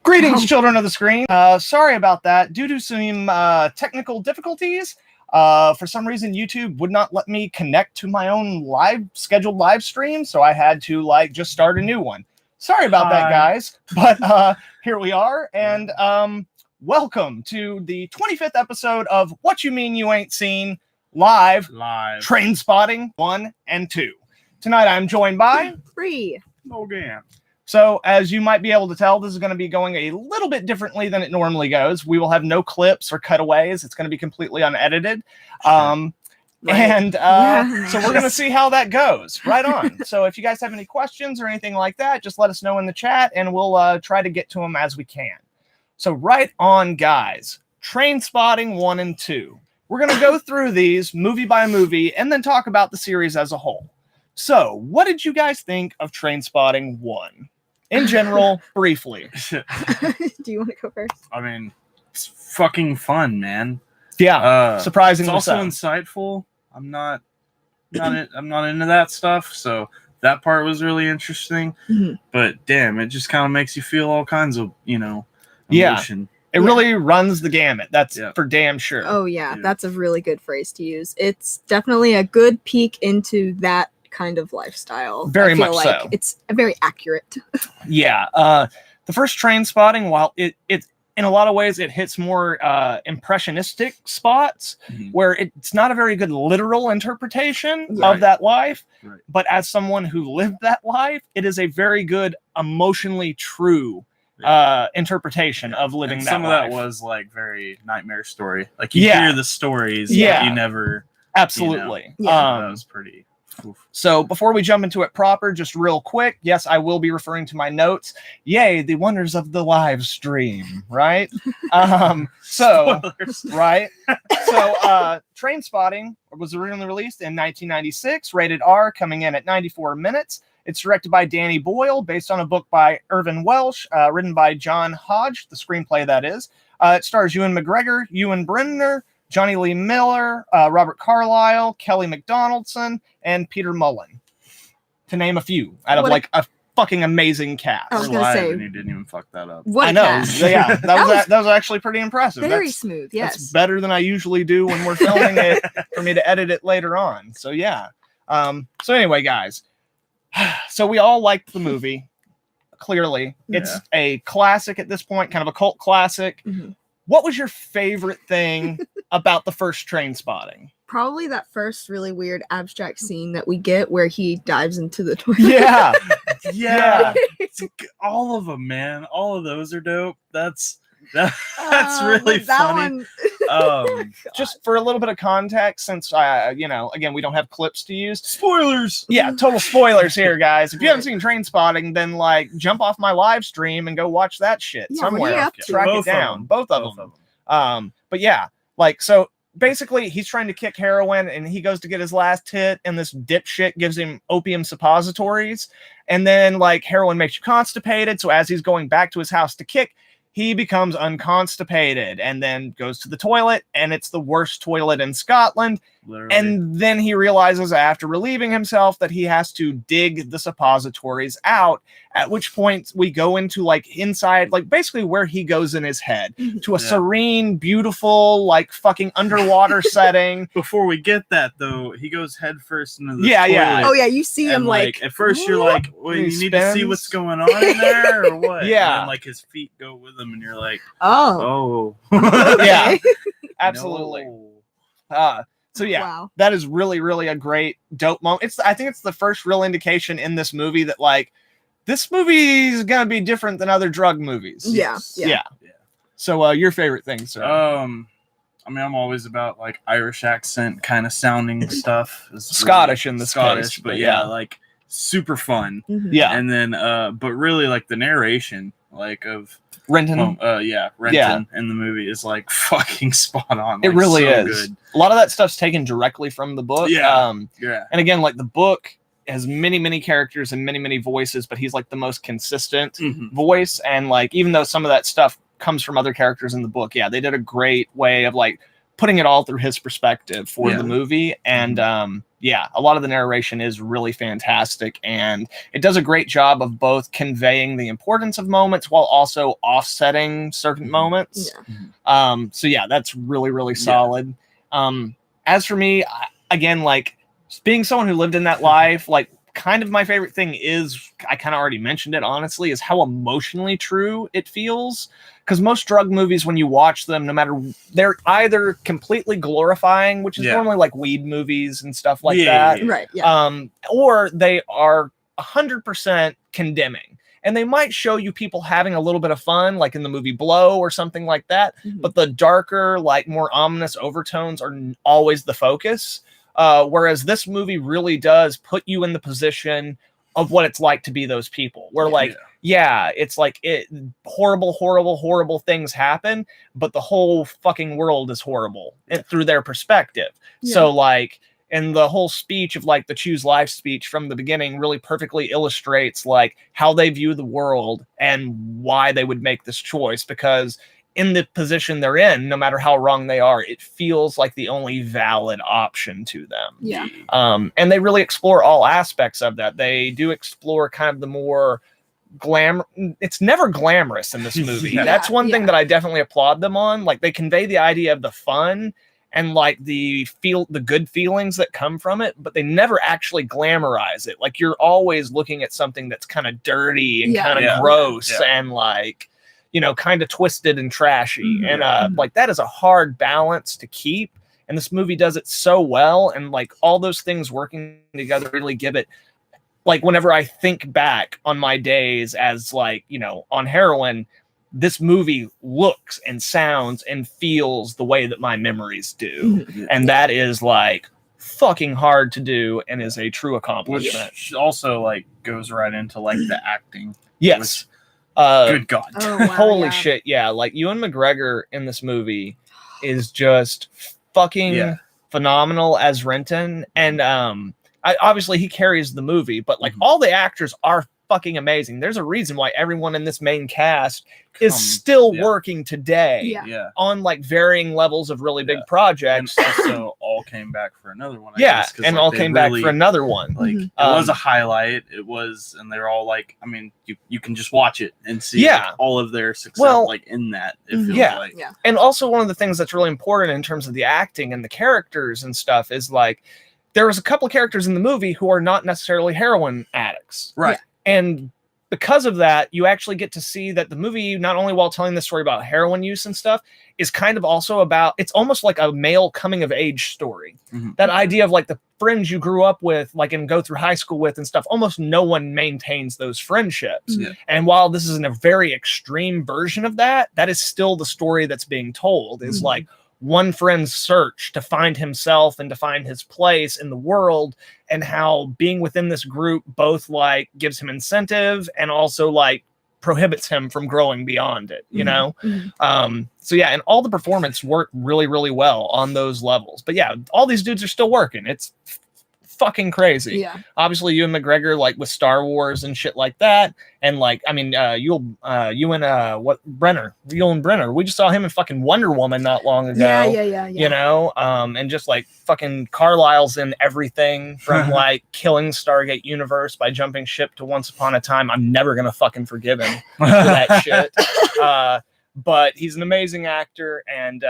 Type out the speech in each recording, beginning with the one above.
Greetings, children of the screen. Sorry about that. Due to some technical difficulties, for some reason YouTube would not let me connect to my own scheduled live stream, so I had to just start a new one. Sorry about that, guys. But here we are, and welcome to the 25th episode of What You Mean You Ain't Seen live Trainspotting 1 and 2. Tonight I'm joined by Free. Logan. So, as you might be able to tell, this is going to be going a little bit differently than it normally goes. We will have no clips or cutaways. It's going to be completely unedited. So we're going to see how that goes. Right on. So if you guys have any questions or anything like that, just let us know in the chat, and we'll try to get to them as we can. So right on, guys. Trainspotting 1 and 2. We're going to go through these movie by movie and then talk about the series as a whole. So, what did you guys think of Trainspotting 1? In general, briefly. Do you want to go first? I mean, it's fucking fun, man. Yeah, surprisingly it's also insightful. I'm not into that stuff, so that part was really interesting. Mm-hmm. But damn, it just kind of makes you feel all kinds of, emotion. Yeah. It really runs the gamut. That's for damn sure. Oh, yeah. That's a really good phrase to use. It's definitely a good peek into that kind of lifestyle. Very much so. It's very accurate. Yeah. The first Trainspotting, while it in a lot of ways it hits more impressionistic spots where it's not a very good literal interpretation of that life, but as someone who lived that life, it is a very good emotionally true interpretation of living that life. Some of that was very Nightmare Story. Like you hear the stories, but you never absolutely. That was pretty. Oof. So before we jump into it proper, just real quick, yes, I will be referring to my notes. Yay, the wonders of the live stream, right? Spoilers. Right? So Trainspotting was originally released in 1996, rated R, coming in at 94 minutes. It's directed by Danny Boyle, based on a book by Irvin Welsh, written by John Hodge, the screenplay that is. It stars Ewan McGregor, Ewan Bremner, Johnny Lee Miller, Robert Carlyle, Kelly McDonaldson, and Peter Mullen, to name a few out of a fucking amazing cast. I was going to say, and you didn't even fuck that up. I know. Cast. Yeah, that was actually pretty impressive. Very smooth. Yes, that's better than I usually do when we're filming it for me to edit it later on. So yeah. So anyway, guys. So we all liked the movie. Clearly, it's a classic at this point, kind of a cult classic. Mm-hmm. What was your favorite thing about the first Trainspotting? Probably that first really weird abstract scene that we get where he dives into the toilet. Yeah. All of them, man. All of those are dope. That's really funny. Just for a little bit of context, since again, we don't have clips to use. Spoilers. Yeah, total spoilers here, guys. If you haven't seen Trainspotting, then jump off my live stream and go watch that shit somewhere. Track it down. Both of them. But yeah, so basically he's trying to kick heroin and he goes to get his last hit and this dipshit gives him opium suppositories, and then heroin makes you constipated, so as he's going back to his house to kick, he becomes unconstipated and then goes to the toilet, and it's the worst toilet in Scotland. Literally. And then he realizes after relieving himself that he has to dig the suppositories out, at which point we go into inside, basically where he goes in his head to a serene, beautiful, fucking underwater setting. Before we get that though, he goes head first into the toilet. Yeah. Oh yeah, you see him at first you're well, you need to see what's going on in there or what? Yeah. And then his feet go with him and you're like, oh. Yeah. Absolutely. No. So yeah, wow. That is really, really a great, dope moment. I think it's the first real indication in this movie that this movie is gonna be different than other drug movies. Yeah. So your favorite thing, sir? I mean, I'm always about Irish accent kind of sounding stuff. Scottish in this case, but yeah, super fun. Mm-hmm. Yeah, and then but really the narration of Renton. Renton in the movie is fucking spot on. It really so is. Good. A lot of that stuff's taken directly from the book. Yeah. And again, the book has many, many characters and many, many voices, but he's the most consistent voice. And even though some of that stuff comes from other characters in the book, they did a great way of putting it all through his perspective for the movie. And a lot of the narration is really fantastic, and it does a great job of both conveying the importance of moments while also offsetting certain moments. So that's really, really solid. As for me, again, like being someone who lived in that life, like kind of my favorite thing is, I kind of already mentioned it, honestly, is how emotionally true it feels. Because most drug movies, when you watch them, no matter, they're either completely glorifying, which is normally like weed movies and stuff like that, right? Yeah. Or they are 100% condemning. And they might show you people having a little bit of fun, like in the movie Blow or something like that. But the darker, like more ominous overtones are always the focus. Whereas this movie really does put you in the position of what it's like to be those people. Where it's like horrible things happen, but the whole fucking world is horrible through their perspective. So like, and the whole speech of like the choose life speech from the beginning really perfectly illustrates like how they view the world and why they would make this choice, because in the position they're in, no matter how wrong they are, it feels like the only valid option to them. Yeah. And they really explore all aspects of that. They do explore kind of the more it's never glamorous in this movie. That's one thing that I definitely applaud them on. Like they convey the idea of the fun and like the good feelings that come from it, but they never actually glamorize it. Like you're always looking at something that's kind of dirty and kind of gross and like, you know, kind of twisted and trashy. And like that is a hard balance to keep. And this movie does it so well. And like all those things working together really give it, like whenever I think back on my days as like, you know, on heroin, this movie looks and sounds and feels the way that my memories do. And that is like fucking hard to do and is a true accomplishment. Which also like goes right into like the acting. Yes. Good God. Oh, wow, Holy shit. Yeah. Like Ewan McGregor in this movie is just fucking phenomenal as Renton. And obviously he carries the movie, but like all the actors are fucking amazing. There's a reason why everyone in this main cast is still working today on like varying levels of really big projects. And also all came back for another one. And like, all came back for another one. Like it was a highlight. It was, and they're all like, I mean, you can just watch it and see like, all of their success like in that. It feels like. And also one of the things that's really important in terms of the acting and the characters and stuff is like, there was a couple of characters in the movie who are not necessarily heroin addicts. Right. And because of that, you actually get to see that the movie, not only while telling the story about heroin use and stuff, is kind of also about, it's almost like a male coming of age story. That idea of like the friends you grew up with, like and go through high school with and stuff, almost no one maintains those friendships. And while this is in a very extreme version of that, that is still the story that's being told, is like one friend's search to find himself and to find his place in the world, and how being within this group both like gives him incentive and also like prohibits him from growing beyond it, you know? So yeah, and all the performance worked really, really well on those levels. But yeah, all these dudes are still working. It's fucking crazy. Yeah. Obviously, Ewan McGregor, like with Star Wars and shit like that, and like I mean, Ewan Brenner. We just saw him in fucking Wonder Woman not long ago. Yeah. You know, and just like fucking Carlisle's in everything from like killing Stargate Universe by jumping ship to Once Upon a Time. I'm never gonna fucking forgive him for that shit. But he's an amazing actor, and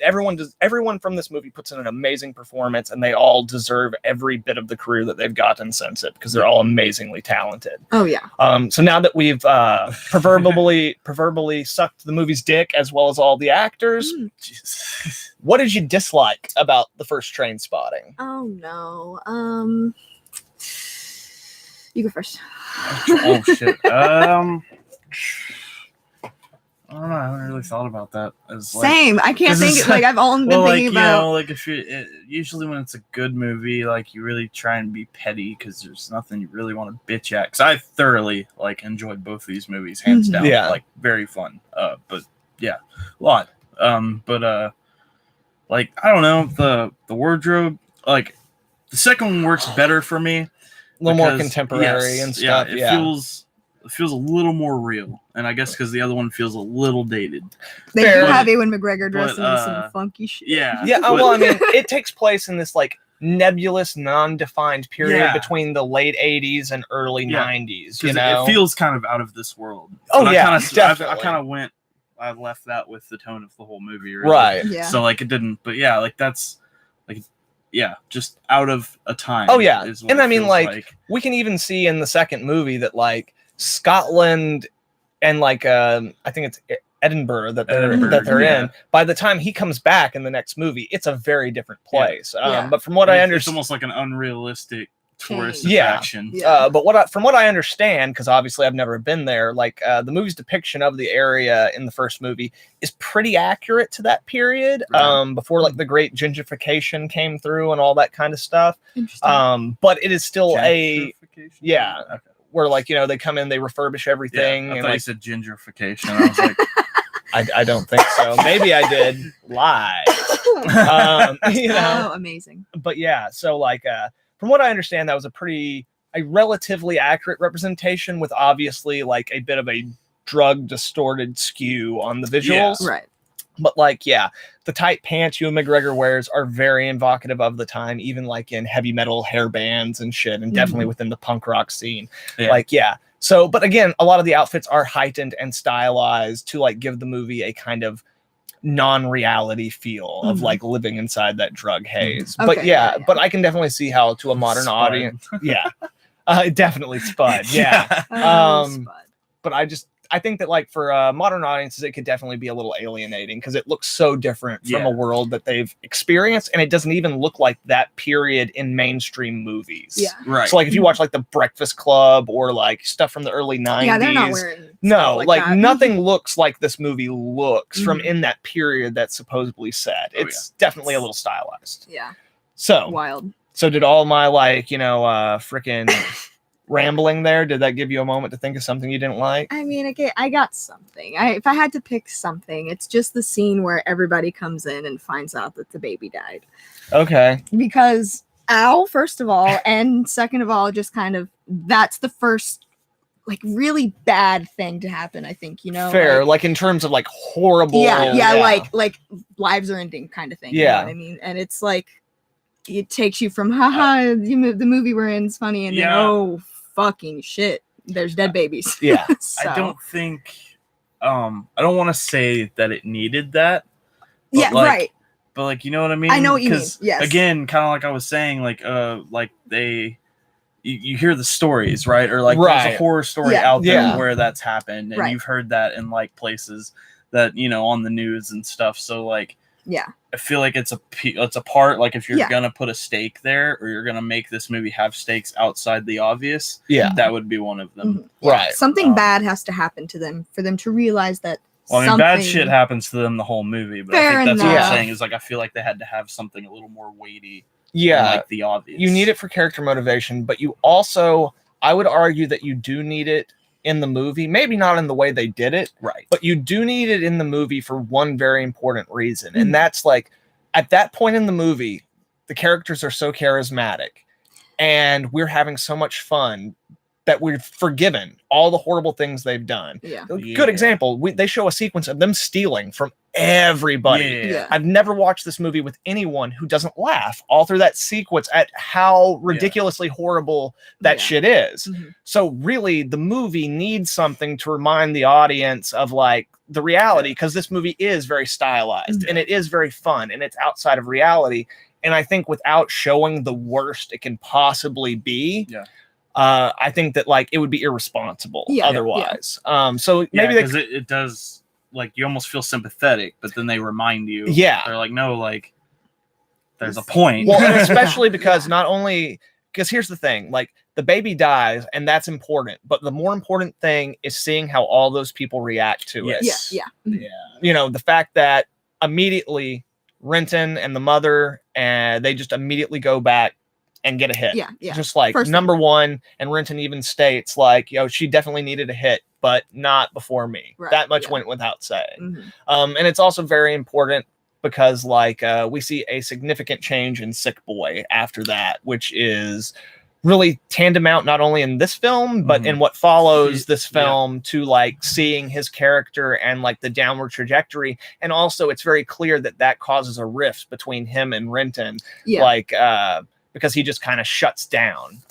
everyone from this movie puts in an amazing performance, and they all deserve every bit of the career that they've gotten since it, because they're all amazingly talented. Oh yeah. So now that we've proverbially sucked the movie's dick as well as all the actors, what did you dislike about the first Trainspotting? Oh no. You go first. Oh shit. I don't know. I haven't really thought about that. Same. I can't think. Like I've only been thinking about. You know, like if usually when it's a good movie, like you really try and be petty because there's nothing you really want to bitch at. Because I thoroughly like enjoyed both of these movies, hands down. Yeah. Like very fun. But yeah, a lot. Like I don't know, the wardrobe. Like the second one works better for me. A little more contemporary and stuff. Yeah, it feels. feels a little more real, and I guess because the other one feels a little dated. They do have Ewan McGregor dressed in some funky shit. Yeah. Well, I mean, it takes place in this like nebulous, non-defined period between the late 80s and early 90s. You know, it feels kind of out of this world. Oh, but definitely. I kind of went. I left that with the tone of the whole movie, really. Right? Yeah. So like it didn't, but yeah, like that's like. Yeah, just out of a time. Oh yeah, and I mean, like we can even see in the second movie that like Scotland and like I think it's Edinburgh that they're in. By the time he comes back in the next movie, it's a very different place. But from what I understand, it's almost like an unrealistic tourist attraction. But from what I understand, because obviously I've never been there, like the movie's depiction of the area in the first movie is pretty accurate to that period, before like the great gentrification came through and all that kind of stuff. But it is still where like, you know, they come in, they refurbish everything. I and thought like, you said gentrification. I was like, I don't think so. Maybe I did lie. You know, amazing. But yeah, so like from what I understand, that was a relatively accurate representation with obviously like a bit of a drug distorted skew on the visuals. Yeah, right. But like, the tight pants Ewan McGregor wears are very evocative of the time, even like in heavy metal hair bands and shit, and definitely within the punk rock scene. So, but again, a lot of the outfits are heightened and stylized to like give the movie a kind of non-reality feel of like living inside that drug haze. But but I can definitely see how to a modern audience, definitely Spud. But I think that like for modern audiences, it could definitely be a little alienating because it looks so different from a world that they've experienced, and it doesn't even look like that period in mainstream movies. Yeah, right. So like if you watch like The Breakfast Club or like stuff from the early 90s, they're not wearing like nothing looks like this movie looks from in that period that's supposedly set. It's definitely a little stylized. Yeah. So wild. So did all my like, you know, freaking rambling there, did that give you a moment to think of something you didn't like? I mean, okay, I got something. If I had to pick something, it's just the scene where everybody comes in and finds out that the baby died. Okay. Because first of all, and second of all, just kind of that's the first like really bad thing to happen, I think, you know. Fair, like in terms of like horrible. Like lives are ending kind of thing. Yeah. You know what I mean? And it's like it takes you from the movie we're in is funny, and then oh fucking shit, there's dead babies. Yeah. So. I don't think I don't want to say that it needed that. Yeah, like, right. But like, you know what I mean? I know what you mean. Yes. Again, kind of like I was saying, like you hear the stories, right? Or like there's a horror story out there where that's happened, and you've heard that in like places that, you know, on the news and stuff. So like, I feel like it's a part, like if you're gonna put a stake there, or you're gonna make this movie have stakes outside the obvious, that would be one of them. Right. Something bad has to happen to them for them to realize that. Well, I mean, bad shit happens to them the whole movie, but I think that's what I'm saying is like I feel like they had to have something a little more weighty. Yeah, like the obvious. You need it for character motivation, but you also, I would argue that you do need it in the movie. Maybe not in the way they did it, right? But you do need it in the movie for one very important reason, and that's like at that point in the movie, the characters are so charismatic, and we're having so much fun that we've forgiven all the horrible things they've done. Good example. They show a sequence of them stealing from everybody. I've never watched this movie with anyone who doesn't laugh all through that sequence at how ridiculously horrible that shit is. So really, the movie needs something to remind the audience of like the reality, because this movie is very stylized and it is very fun and it's outside of reality. And I think without showing the worst it can possibly be, I think that like it would be irresponsible otherwise. So maybe because it does, like, you almost feel sympathetic, but then they remind you. They're like, no, like there's a point. Well, and especially because not only because here's the thing, like the baby dies and that's important, but the more important thing is seeing how all those people react to it. You know, the fact that immediately Renton and the mother and they just immediately go back and get a hit. Just like number one, and Renton even states like, yo, she definitely needed a hit, but not before me. That much went without saying. And it's also very important because like we see a significant change in Sick Boy after that, which is really tandem not only in this film, but in what follows this film to like seeing his character and like the downward trajectory. And also it's very clear that causes a rift between him and Renton. Like, because he just kind of shuts down.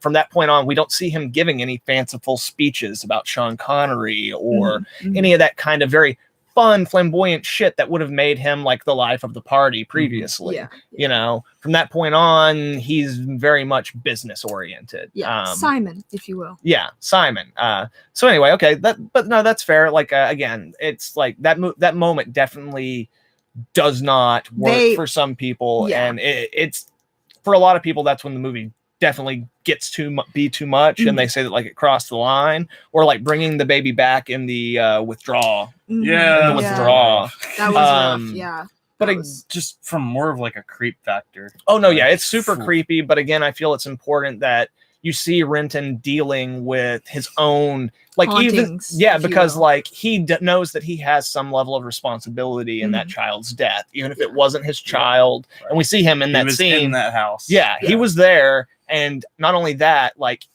From that point on, we don't see him giving any fanciful speeches about Sean Connery or any of that kind of very fun, flamboyant shit that would have made him like the life of the party previously. You know, from that point on, he's very much business oriented. Simon, if you will. Simon. So anyway, okay, but no, that's fair. Like again, it's like that moment definitely does not work for some people, and it's for a lot of people. That's when the movie definitely gets to be too much, and they say that like it crossed the line, or like bringing the baby back in the withdrawal. The withdrawal. That was rough. But it's just from more of like a creep factor. Oh no, it's super creepy. But again, I feel it's important that you see Renton dealing with his own like hauntings, because like he knows that he has some level of responsibility in that child's death, even if it wasn't his child. And we see him in that scene in that house. He was there. And not only that, like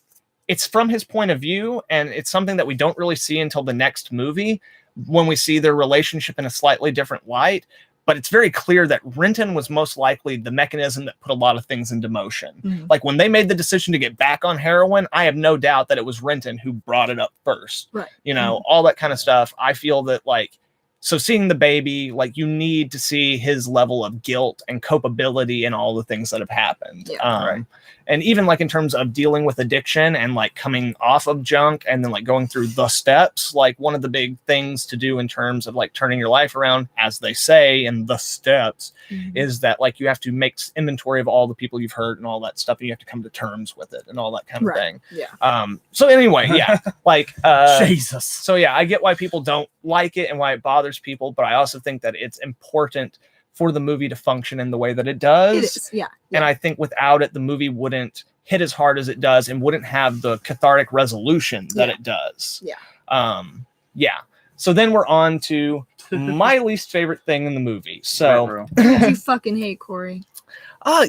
it's from his point of view, and it's something that we don't really see until the next movie when we see their relationship in a slightly different light. But it's very clear that Renton was most likely the mechanism that put a lot of things into motion. Like when they made the decision to get back on heroin, I have no doubt that it was Renton who brought it up first. You know, all that kind of stuff. I feel that like, so seeing the baby, like you need to see his level of guilt and culpability and all the things that have happened. And even like in terms of dealing with addiction and like coming off of junk and then like going through the steps, like one of the big things to do in terms of like turning your life around, as they say in the steps, is that like you have to make inventory of all the people you've hurt and all that stuff, and you have to come to terms with it and all that kind of thing. So anyway, like Jesus. So I get why people don't like it and why it bothers people, but I also think that it's important for the movie to function in the way that it does. It is, And I think without it, the movie wouldn't hit as hard as it does and wouldn't have the cathartic resolution that it does. So then we're on to my least favorite thing in the movie. So you fucking hate Corey.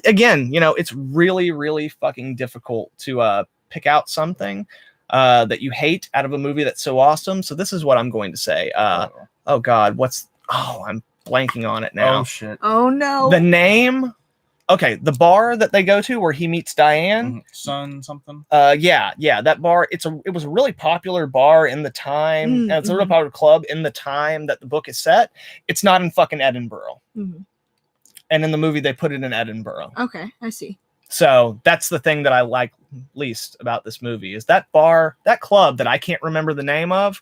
Again, you know, it's really, really fucking difficult to pick out something that you hate out of a movie that's so awesome. So this is what I'm going to say. Oh God, I'm blanking on it now. Oh shit. Oh no. The name. Okay, the bar that they go to where he meets Diane. Sun something. That bar. It was a really popular bar in the time. It's a really popular club in the time that the book is set. It's not in fucking Edinburgh. And in the movie they put it in Edinburgh. Okay, I see. So that's the thing that I like least about this movie is that bar, that club that I can't remember the name of.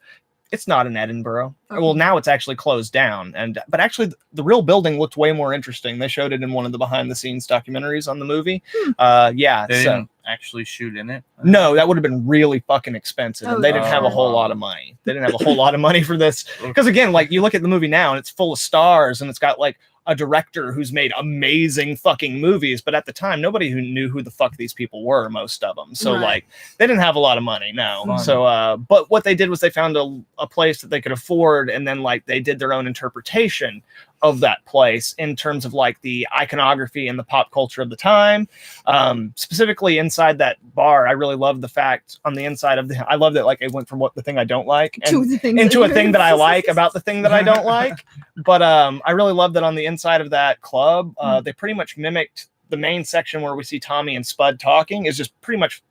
It's not in Edinburgh. Okay. Well, now it's actually closed down. But actually, the real building looked way more interesting. They showed it in one of the behind-the-scenes documentaries on the movie. They didn't actually shoot in it? No, that would have been really fucking expensive. And they didn't have a whole lot of money. They didn't have a whole lot of money for this. Because again, like you look at the movie now, and it's full of stars, and it's got like a director who's made amazing fucking movies, but at the time nobody who knew who the fuck these people were, most of them. So like they didn't have a lot of money. So but what they did was they found a place that they could afford, and then like they did their own interpretation of that place in terms of like the iconography and the pop culture of the time. Specifically inside that bar, I really love the fact on the inside of I love that like it went from the thing I don't like into a thing that I like about the thing that I don't like. But I really love that on the inside of that club, they pretty much mimicked the main section where we see Tommy and Spud talking is just pretty much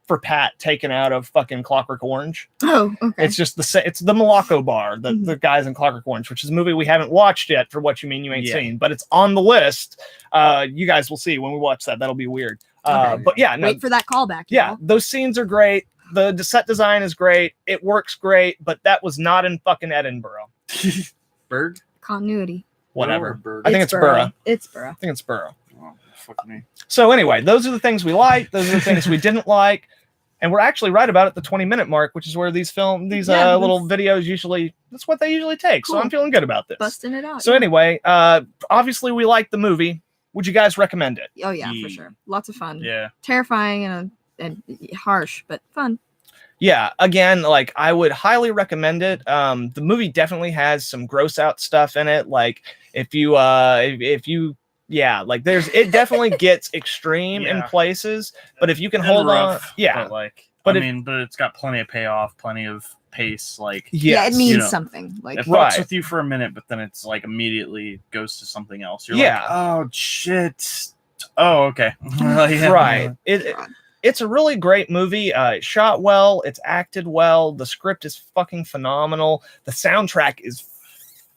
for Pat taken out of fucking Clockwork Orange. Oh, okay. It's just it's the Morocco bar, the guys in Clockwork Orange, which is a movie we haven't watched yet for What You Mean You Ain't Seen, but it's on the list. You guys will see when we watch that. That'll be weird. But wait for that callback. Yeah, those scenes are great. The set design is great. It works great, but that was not in fucking Edinburgh. Berg? Continuity. Whatever. I think it's Borough. It's Borough. I think it's Borough. Oh, fuck me. So anyway, those are the things we like. Those are the things we didn't like. And we're actually right about at the 20-minute mark, which is where these little videos usually, that's what they usually take. Cool. So I'm feeling good about this. Busting it out. So anyway, obviously we like the movie. Would you guys recommend it? Oh yeah, for sure. Lots of fun. Yeah. Terrifying and harsh, but fun. Yeah, again, like I would highly recommend it. The movie definitely has some gross out stuff in it. Like if you Yeah, like it definitely gets extreme in places, but if you can hold rough, on, but it's got plenty of payoff, plenty of pace, like it means something. Like it fucks with you for a minute, but then it's like immediately goes to something else. You're like, oh shit. Oh, okay. Right. It's a really great movie. It's shot well, it's acted well, the script is fucking phenomenal, the soundtrack is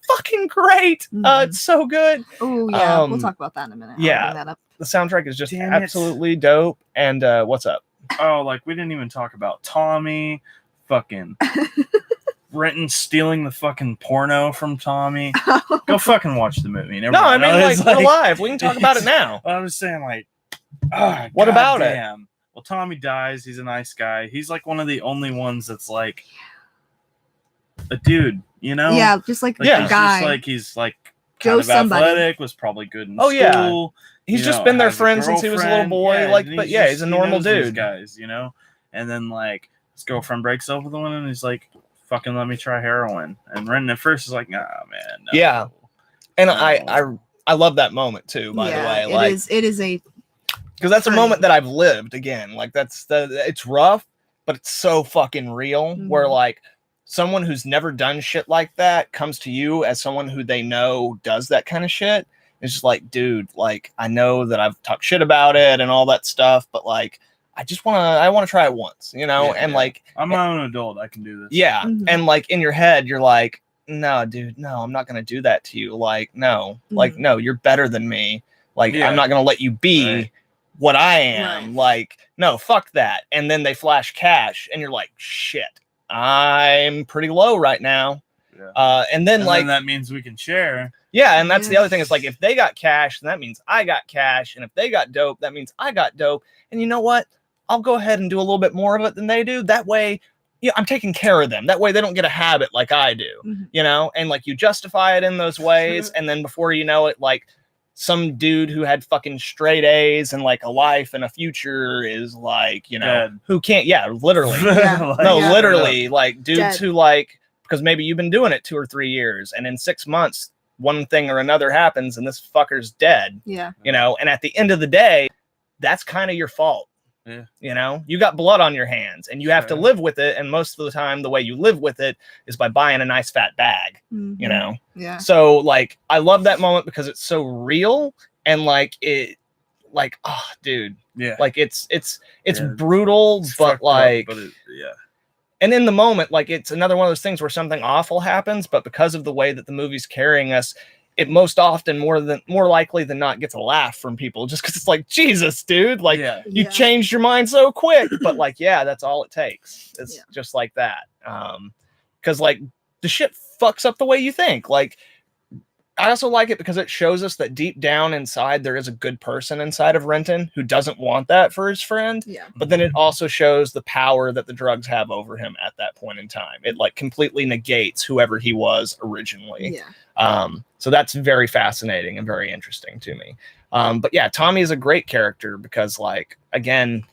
fucking great. It's so good. Oh yeah, we'll talk about that in a minute. Yeah, that up. The soundtrack is just absolutely dope. And what's up? Oh, like we didn't even talk about Tommy, fucking Renton stealing the fucking porno from Tommy. Go fucking watch the movie. No, I mean like we're live. We can talk about it now. I was saying like, what about it? Well, Tommy dies. He's a nice guy. He's like one of the only ones that's like a dude. You know? Yeah, just like a guy. He's like kind of athletic, was probably good in school. Yeah. He's just been their friend since he was a little boy. He's a normal dude. Guys, you know? And then like his girlfriend breaks up with him and he's like, fucking let me try heroin. And Renton at first is like, nah, man. No. Yeah. And I love that moment too, by the way. Like it is a because that's a moment that I've lived again. Like it's rough, but it's so fucking real. Where like someone who's never done shit like that comes to you as someone who they know does that kind of shit. It's just like, dude, like, I know that I've talked shit about it and all that stuff, but like, I want to try it once, you know? Like, I'm my own adult. I can do this. Yeah. And like in your head, you're like, no, dude, no, I'm not going to do that to you. Like, no, like, no, you're better than me. Like, I'm not going to let you be what I am. Right. Like, no, fuck that. And then they flash cash and you're like, shit. I'm pretty low right now. And then that means we can share. Yeah, and that's the other thing. Is like if they got cash, then that means I got cash, and if they got dope, that means I got dope. And you know what? I'll go ahead and do a little bit more of it than they do. That way, I'm taking care of them. That way, they don't get a habit like I do. You know, and like you justify it in those ways, and then before you know it, like some dude who had fucking straight A's and like a life and a future is like, you know, dead. Who can't, literally. Literally, like dudes dead. Who like, because maybe you've been doing it 2 or 3 years and in 6 months, one thing or another happens and this fucker's dead. Yeah. You know, and at the end of the day, that's kind of your fault. Yeah. You know, you got blood on your hands and you have to live with it. And most of the time, the way you live with it is by buying a nice fat bag, you know? Yeah. So like, I love that moment because it's so real and like it, like, oh, dude. Yeah. Like it's brutal, but like, and in the moment, like it's another one of those things where something awful happens, but because of the way that the movie's carrying us, it most often more likely than not gets a laugh from people just because it's like, Jesus, dude, like you changed your mind so quick. But like, that's all it takes. It's just like that. Because like the shit fucks up the way you think. Like, I also like it because it shows us that deep down inside, there is a good person inside of Renton who doesn't want that for his friend. Yeah. But then it also shows the power that the drugs have over him at that point in time. It like completely negates whoever he was originally. Yeah. So that's very fascinating and very interesting to me. But yeah, Tommy is a great character because like, again,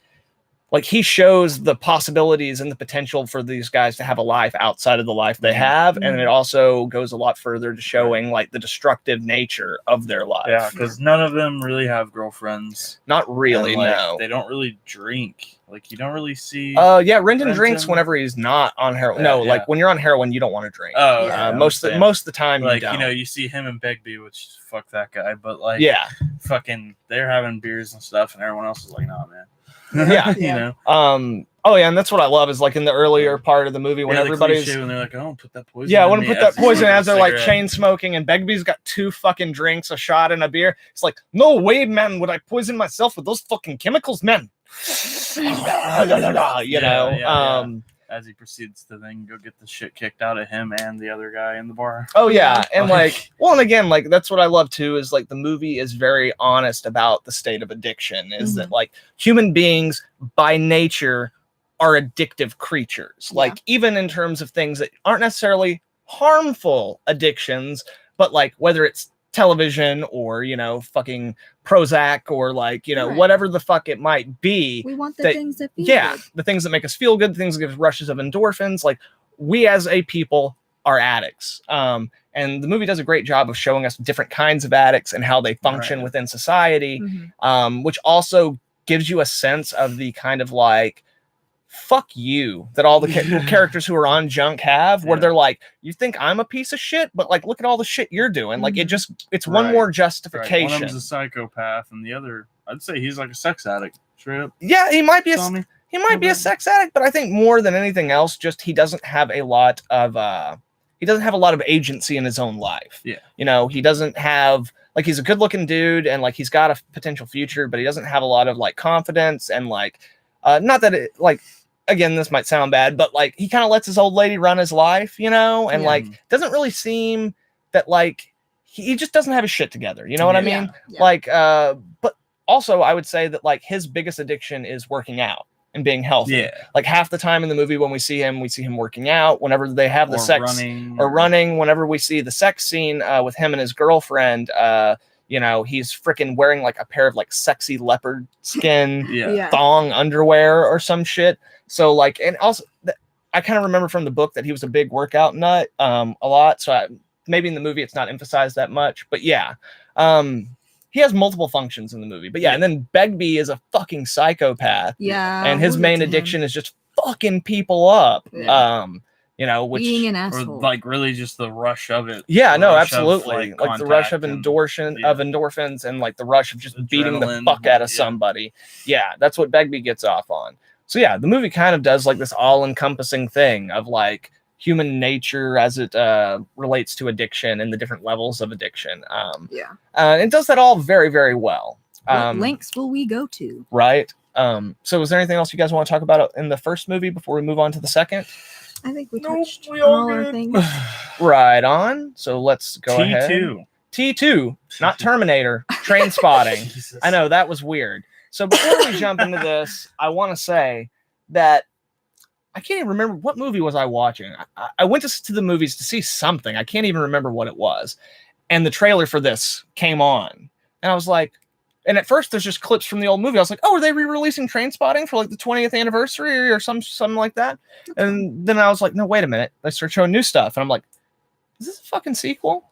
like he shows the possibilities and the potential for these guys to have a life outside of the life they have. And it also goes a lot further to showing like the destructive nature of their life. Yeah, because none of them really have girlfriends. Not really, like, no. They don't really drink. Like you don't really see. Renton drinks whenever he's not on heroin. Like when you're on heroin, you don't want to drink. Most of the time, like you don't. You know, you see him and Begbie, which fuck that guy. But like, fucking, they're having beers and stuff, and everyone else is like, nah, man. You know. And that's what I love is like in the earlier part of the movie when everybody's when they're like, "Oh, put that poison." Yeah, I want to put that poison as they're like chain smoking, and Begbie's got 2 fucking drinks, a shot, and a beer. It's like, no way, man, would I poison myself with those fucking chemicals, man? You know. As he proceeds to then go get the shit kicked out of him and the other guy in the bar. Oh yeah, and like, well, and again, like that's what I love too is like the movie is very honest about the state of addiction. Is that like human beings by nature are addictive creatures. Like even in terms of things that aren't necessarily harmful addictions, but like whether it's television or, you know, fucking Prozac or like, you know, whatever the fuck it might be. We want the things that feel good. The things that make us feel good, the things that give us rushes of endorphins. Like we as a people are addicts. And the movie does a great job of showing us different kinds of addicts and how they function within society, which also gives you a sense of the kind of like, fuck you that all the characters who are on Junk have, where they're like, you think I'm a piece of shit, but like, look at all the shit you're doing. Like it's one more justification. One of them's a psychopath and the other, I'd say he's like a sex addict. Straight up. Yeah, he might be a sex addict, but I think more than anything else, just he doesn't have a lot of agency in his own life. Yeah. You know, he doesn't have, like, he's a good looking dude and like he's got a potential future, but he doesn't have a lot of like confidence and like not that it like, again, this might sound bad, but like he kind of lets his old lady run his life, you know, and like doesn't really seem that like he just doesn't have his shit together. You know what I mean? Yeah. Like, but also I would say that like his biggest addiction is working out and being healthy. Yeah. Like half the time in the movie when we see him working out. Whenever they have the sex running, whenever we see the sex scene with him and his girlfriend, you know, he's freaking wearing like a pair of like sexy leopard skin thong underwear or some shit. So like, and also I kind of remember from the book that he was a big workout nut a lot. So maybe in the movie it's not emphasized that much, but yeah. He has multiple functions in the movie, but yeah. And then Begbie is a fucking psychopath. Yeah. And his main addiction is just fucking people up. Yeah. You know, which being an asshole. Or like really just the rush of it. Yeah, no, absolutely. Like the rush of endorphins and like the rush of just beating the fuck out of somebody. Yeah, that's what Begbie gets off on. So yeah, the movie kind of does like this all-encompassing thing of like human nature as it relates to addiction and the different levels of addiction. It does that all very, very well. What links will we go to? Right. So was there anything else you guys want to talk about in the first movie before we move on to the second? I think we touched on all our things. Right on. So let's go ahead. T2, not Terminator, Trainspotting. I know, that was weird. So before we jump into this, I want to say that I can't even remember what movie was I watching. I went to the movies to see something. I can't even remember what it was. And the trailer for this came on. And I was like, and at first there's just clips from the old movie. I was like, oh, are they re-releasing Trainspotting for like the 20th anniversary or something like that? And then I was like, no, wait a minute. They start showing new stuff. And I'm like, is this a fucking sequel?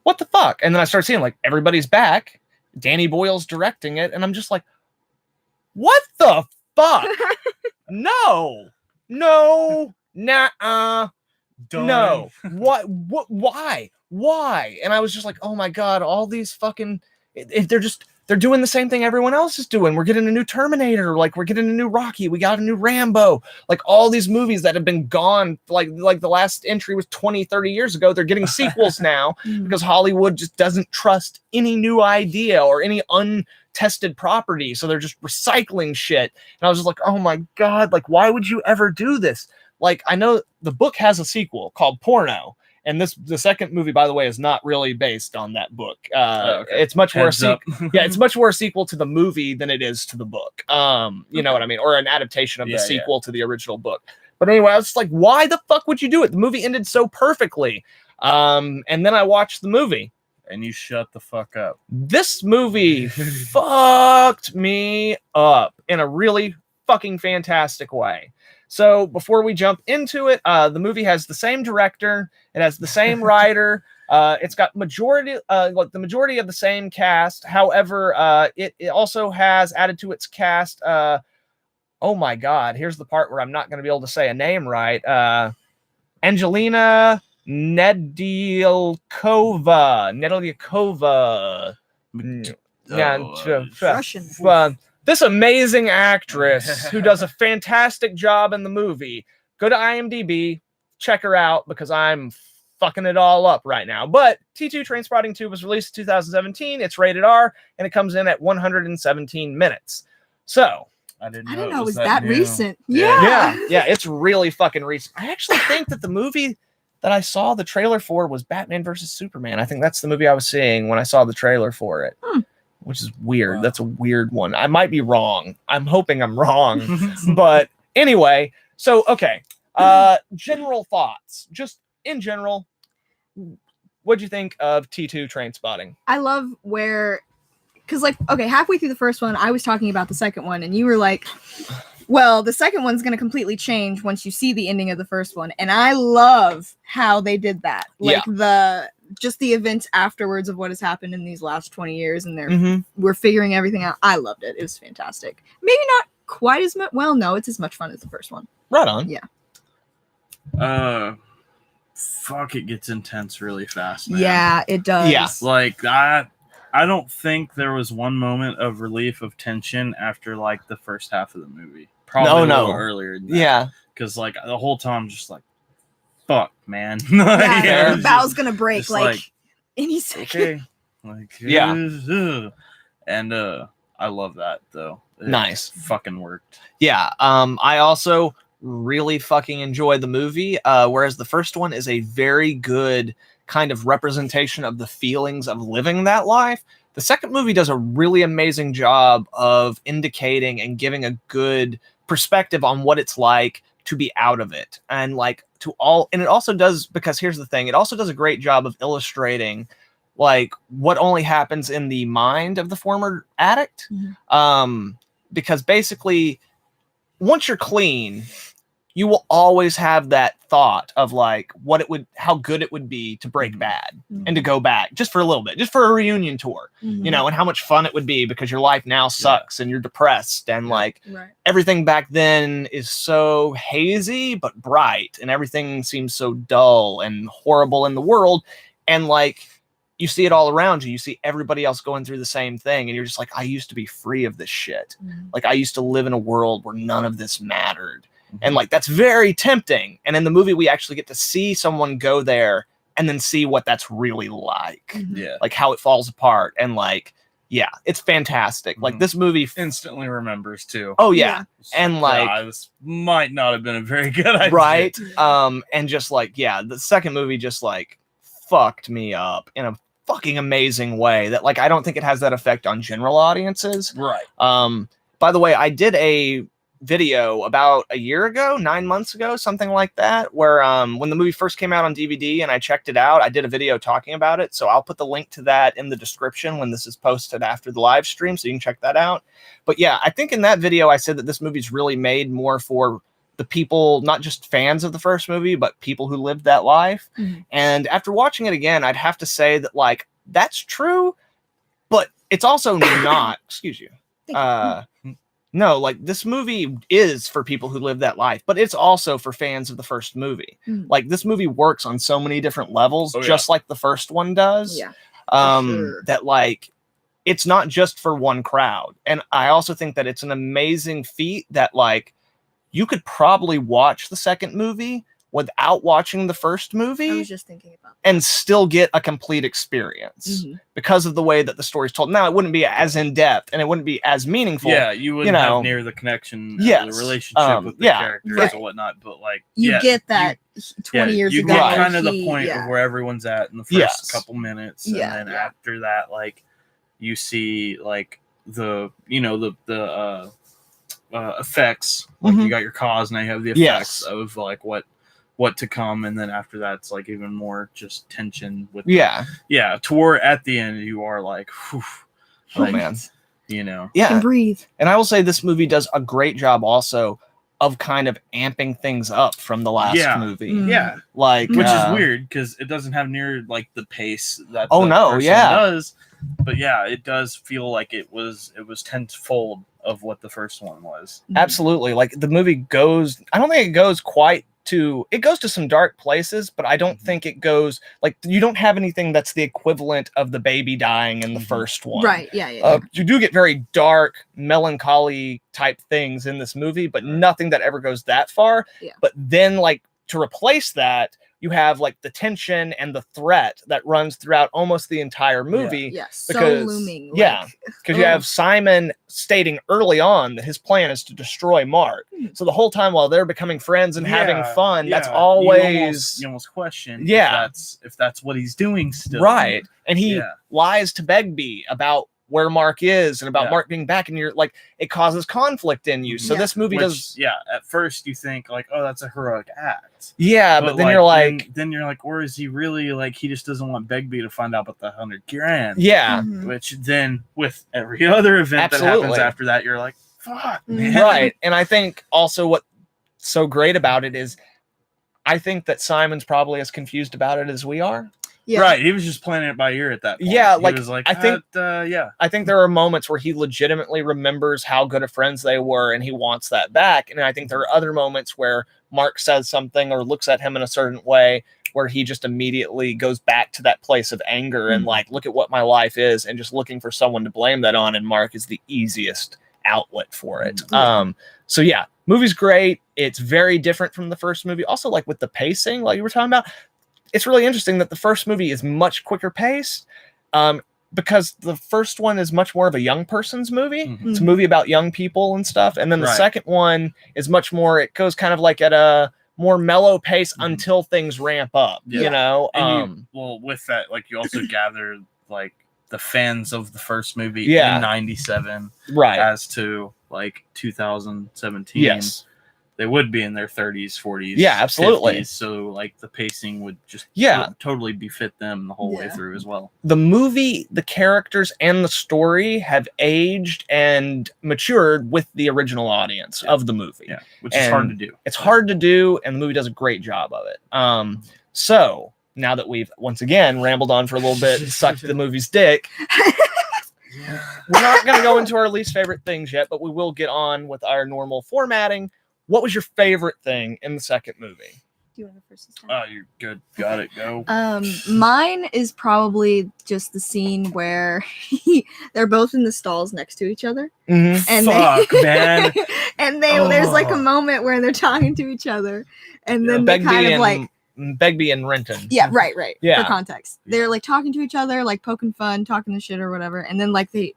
What the fuck? And then I started seeing like Everybody's Back. Danny Boyle's directing it. And I'm just like, what the fuck? No, nah, no. What, why? And I was just like, oh my God, all these fucking, if they're doing the same thing everyone else is doing. We're getting a new Terminator, like we're getting a new Rocky, we got a new Rambo, like all these movies that have been gone, like the last entry was 20, 30 years ago. They're getting sequels now because Hollywood just doesn't trust any new idea or any untested property. So they're just recycling shit. And I was just like, oh my God, like why would you ever do this? Like, I know the book has a sequel called Porno. And the second movie, by the way, is not really based on that book. It's much more it's much more a sequel to the movie than it is to the book. You know what I mean? Or an adaptation of the sequel to the original book. But anyway, I was just like, why the fuck would you do it? The movie ended so perfectly. And then I watched the movie. And you shut the fuck up. This movie fucked me up in a really fucking fantastic way. So before we jump into it, the movie has the same director. It has the same writer. It's got the majority of the same cast. However, it also has added to its cast. Oh my God! Here's the part where I'm not going to be able to say a name right. Angelina Nedeljkova. Russian. This amazing actress who does a fantastic job in the movie. Go to IMDb, check her out because I'm fucking it all up right now. But T2 Trainspotting 2 was released in 2017. It's rated R and it comes in at 117 minutes. So I didn't know it was that recent. Yeah, it's really fucking recent. I actually think that the movie that I saw the trailer for was Batman versus Superman. I think that's the movie I was seeing when I saw the trailer for it. Which is weird. Wow. That's a weird one. I might be wrong. I'm hoping I'm wrong. But anyway, so, okay. General thoughts. Just in general, what'd you think of T2 Trainspotting? I love because, like, okay, halfway through the first one, I was talking about the second one, and you were like, Well, the second one's going to completely change once you see the ending of the first one. And I love how they did that. Like just the events afterwards of what has happened in these last 20 years. And we're figuring everything out. I loved it. It was fantastic. Maybe not quite as much. Well, no, it's as much fun as the first one. Right on. Yeah. Fuck, it gets intense really fast, man. Yeah, it does. Yeah. Like, I don't think there was one moment of relief of tension after, like, the first half of the movie. Probably a little earlier than that. Yeah. Because, like, the whole time I'm just like, fuck, man. The bow's gonna break, like any second. Okay. Like, and I love that, though. Nice. Fucking worked. Yeah. I also really fucking enjoy the movie, whereas the first one is a very good kind of representation of the feelings of living that life. The second movie does a really amazing job of indicating and giving a good perspective on what it's like to be out of it. And like and it also does, because here's the thing, it also does a great job of illustrating like what only happens in the mind of the former addict. Because basically once you're clean, you will always have that thought of like how good it would be to break bad and to go back just for a little bit, just for a reunion tour, you know, and how much fun it would be because your life now sucks and you're depressed and like everything back then is so hazy but bright and everything seems so dull and horrible in the world. And like, you see it all around you. You see everybody else going through the same thing. And you're just like, I used to be free of this shit. Like I used to live in a world where none of this mattered. And like, that's very tempting. And in the movie, we actually get to see someone go there and then see what that's really like. Like how it falls apart. And like, yeah, it's fantastic. Like this movie instantly remembers too. Oh yeah. And like, this might not have been a very good idea. Right. And just like, yeah, the second movie just like fucked me up in a fucking amazing way that like, I don't think it has that effect on general audiences. Right. By the way, I did a video about a year ago, 9 months ago, something like that, where when the movie first came out on DVD and I checked it out, I did a video talking about it. So I'll put the link to that in the description when this is posted after the live stream, so you can check that out. But yeah, I think in that video I said that this movie's really made more for the people, not just fans of the first movie, but people who lived that life. And after watching it again, I'd have to say that like that's true, but it's also not. Excuse you. No, like this movie is for people who live that life, but it's also for fans of the first movie. Like this movie works on so many different levels, just like the first one does. That like it's not just for one crowd. And I also think that it's an amazing feat that like you could probably watch the second movie without watching the first movie. I was just thinking about that. And still get a complete experience because of the way that the story's told. Now, it wouldn't be as in-depth and it wouldn't be as meaningful. Yeah, you wouldn't have near the connection, the relationship with the characters and whatnot, but like... You get that 20 years ago. You get kind of the point of where everyone's at in the first couple minutes. And then after that, like, you see, like, the effects. Like, you got your cause, now you have the effects of, like, what to come, and then after that it's like even more just tension with toward at the end you are like, whew, like, man, you can breathe. And I will say this movie does a great job also of kind of amping things up from the last movie. Like which is weird because it doesn't have near like the pace that does, but it does feel like it was tenfold of what the first one was. Absolutely. Like the movie goes, I don't think it goes to some dark places, but I don't think it goes like, you don't have anything that's the equivalent of the baby dying in the first one. Right. Yeah. You do get very dark, melancholy type things in this movie, but nothing that ever goes that far. But then like to replace that, you have like the tension and the threat that runs throughout almost the entire movie. So looming. Because you have Simon stating early on that his plan is to destroy Mark. So the whole time while they're becoming friends and having fun, that's always... You almost question if that's what he's doing still. Right. And he lies to Begbie about where Mark is and about Mark being back, and you're like, it causes conflict in you. So this movie does. At first you think like, oh, that's a heroic act. But then like, you're like, or is he really like, he just doesn't want Begbie to find out about the $100,000? Yeah. Which then with every other event that happens after that, you're like, fuck, man. Right. And I think also what's so great about it is I think that Simon's probably as confused about it as we are. Yeah. Right, he was just playing it by ear at that point. Yeah, he was like, I think there are moments where he legitimately remembers how good of friends they were, and he wants that back. And I think there are other moments where Mark says something or looks at him in a certain way, where he just immediately goes back to that place of anger and like, look at what my life is, and just looking for someone to blame that on. And Mark is the easiest outlet for it. So yeah, movie's great. It's very different from the first movie. Also, like with the pacing, like you were talking about. It's really interesting that the first movie is much quicker paced because the first one is much more of a young person's movie. It's a movie about young people and stuff. And then the second one is much more, it goes kind of like at a more mellow pace until things ramp up, you know? Well, with that, like you also gather like the fans of the first movie in 97 as to like 2017. Yes. They would be in their 30s, 40s. Yeah, absolutely. 50s, so like the pacing would just totally befit them the whole way through as well. The movie, the characters, and the story have aged and matured with the original audience of the movie. Yeah, which is hard to do. It's hard to do, and the movie does a great job of it. So now that we've once again rambled on for a little bit, sucked the movie's dick. We're not going to go into our least favorite things yet, but we will get on with our normal formatting. What was your favorite thing in the second movie? Do you want to go first this time? Oh, you're good. Got it. Go. Mine is probably just the scene where they're both in the stalls next to each other. Mm-hmm. And man. And there's like a moment where they're talking to each other, and then they kind of like Begbie and Renton. Yeah, right. Yeah. For context, they're like talking to each other, like poking fun, talking the shit or whatever, and then like they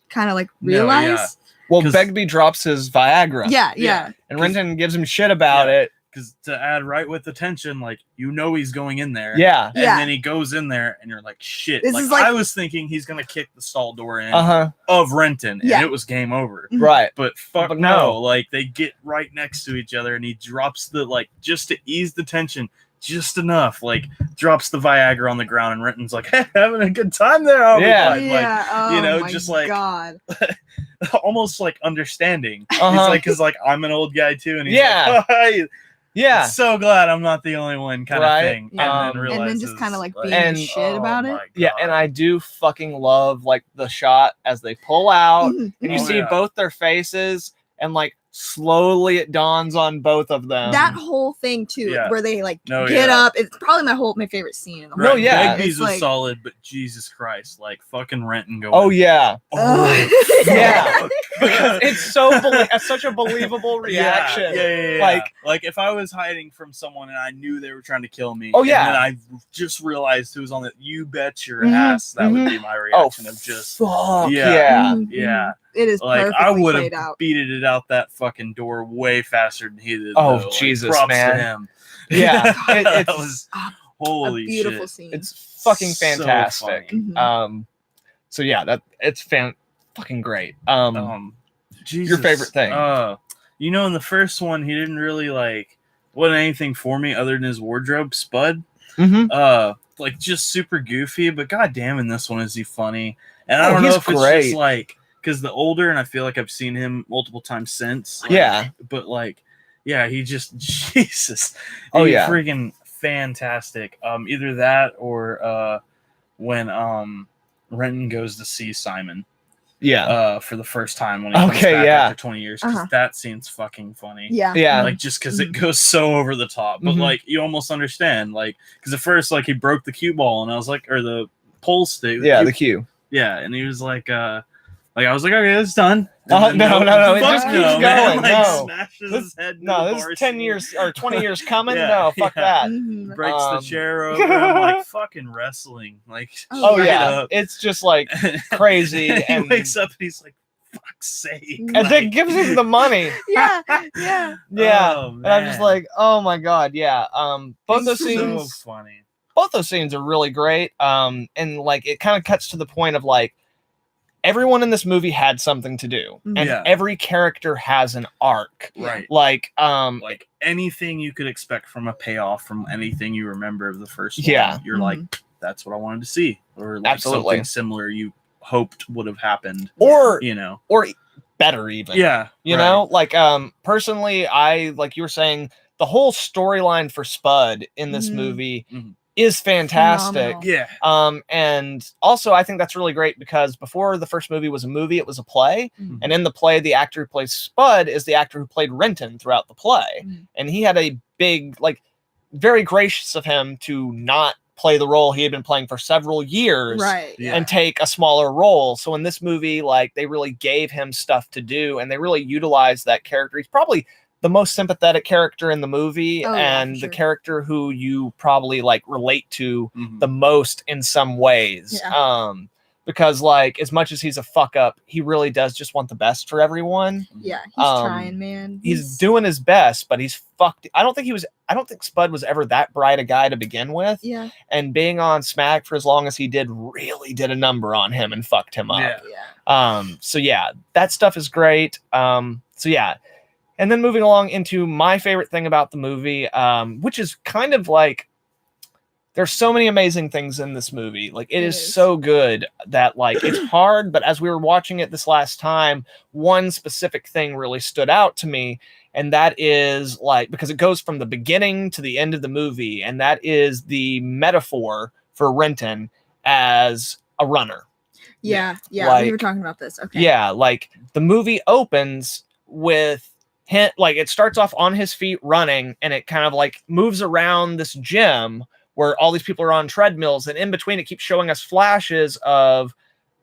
kind of like realize. Well, Begbie drops his Viagra. Yeah. And Renton gives him shit about it. Because to add right with the tension, like, you know he's going in there. Yeah. And then he goes in there, and you're like, shit. This is like, I was thinking he's going to kick the stall door in of Renton, and it was game over. Right. But no. Like, they get right next to each other, and he drops the, like, just to ease the tension, just enough, like, drops the Viagra on the ground, and Renton's like, hey, having a good time there. Like, just like, God. almost like understanding. He's like, because like I'm an old guy too, and he's like, oh, hey, so glad I'm not the only one, kind of thing. And then just kind of like being shit about it. Yeah, and I do fucking love like the shot as they pull out, and you see both their faces, and like slowly it dawns on both of them. That whole thing too, where they like get up. It's probably my favorite scene in the whole. Begbie's was solid, but Jesus Christ, like fucking Renton going. Oh yeah. Because it's such a believable reaction. Yeah. Like if I was hiding from someone and I knew they were trying to kill me. Oh yeah. And then I just realized who was on it. You bet your ass that would be my reaction of just. Fuck yeah. It is like perfectly I would played have out. beated it out that fucking door way faster than he did. Oh though. Jesus, like, props man! to him. Yeah, that was holy a beautiful shit. scene. It's fucking fantastic. So so yeah, it's fucking great. Jesus. Your favorite thing? You know, in the first one, he didn't really wasn't anything for me other than his wardrobe, Spud. Like just super goofy, but goddamn, in this one is he funny? And I don't know if it's just like because the older, and I feel like I've seen him multiple times since. But like, yeah, he just Jesus. Freaking fantastic. Either that or when Renton goes to see Simon. For the first time when he comes back after 20 years, because that scene's fucking funny. Like just because it goes so over the top, but like you almost understand, like because at first like he broke the cue ball, and I was like, or the pole stick, the cue. Yeah, and he was like I was like, okay, it's done. No, it just keeps going. Man, like, no, smashes his head. This is 10 years or 20 years coming. No, fuck that. Breaks the chair over him, like fucking wrestling. Like, it's just like crazy. And he wakes up and he's like, fuck's sake. And then gives him the money. Yeah. Oh, and I'm just like, oh my god, both those scenes so funny. Both those scenes are really great. And like it kind of cuts to the point of like everyone in this movie had something to do, and every character has an arc. Right. Like anything you could expect from a payoff from anything you remember of the first one. You're like, that's what I wanted to see, or like something similar you hoped would have happened, or better even. Yeah. You know, like personally, I like you were saying, the whole storyline for Spud in this movie is fantastic. Phenomenal. Yeah. And also I think that's really great because before the first movie was a movie, it was a play. And in the play, the actor who plays Spud is the actor who played Renton throughout the play. And he had a big, like, very gracious of him to not play the role he had been playing for several years and take a smaller role. So in this movie, like, they really gave him stuff to do and they really utilized that character. He's probably the most sympathetic character in the movie and the character who you probably like relate to the most in some ways. Because like, as much as he's a fuck up, he really does just want the best for everyone. Yeah, he's trying, man. He's doing his best, but he's fucked. I don't think Spud was ever that bright a guy to begin with. Yeah. And being on Smack for as long as he did really did a number on him and fucked him up. So yeah, that stuff is great. So yeah. And then moving along into my favorite thing about the movie, which is kind of like, there's so many amazing things in this movie. Like, it is so good that like it's hard, but as we were watching it this last time, one specific thing really stood out to me. And that is like, because it goes from the beginning to the end of the movie. And that is the metaphor for Renton as a runner. Yeah. Like, we were talking about this. Okay. Yeah. Like, the movie opens with him, like, it starts off on his feet running and it kind of like moves around this gym where all these people are on treadmills, and in between it keeps showing us flashes of,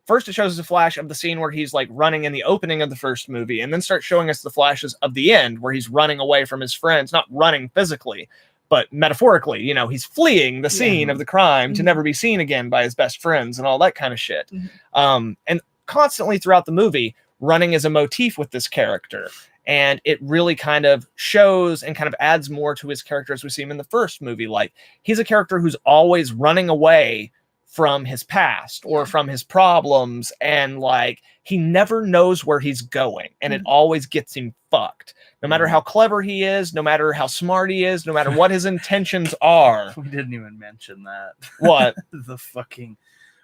first it shows us a flash of the scene where he's like running in the opening of the first movie, and then starts showing us the flashes of the end where he's running away from his friends, not running physically, but metaphorically, you know, he's fleeing the scene of the crime to never be seen again by his best friends and all that kind of shit. And constantly throughout the movie, running is a motif with this character. And it really kind of shows and kind of adds more to his character as we see him in the first movie. Like, he's a character who's always running away from his past or from his problems. And like, he never knows where he's going. And it always gets him fucked. No matter how clever he is, no matter how smart he is, no matter what his intentions are. We didn't even mention that. What? The fucking,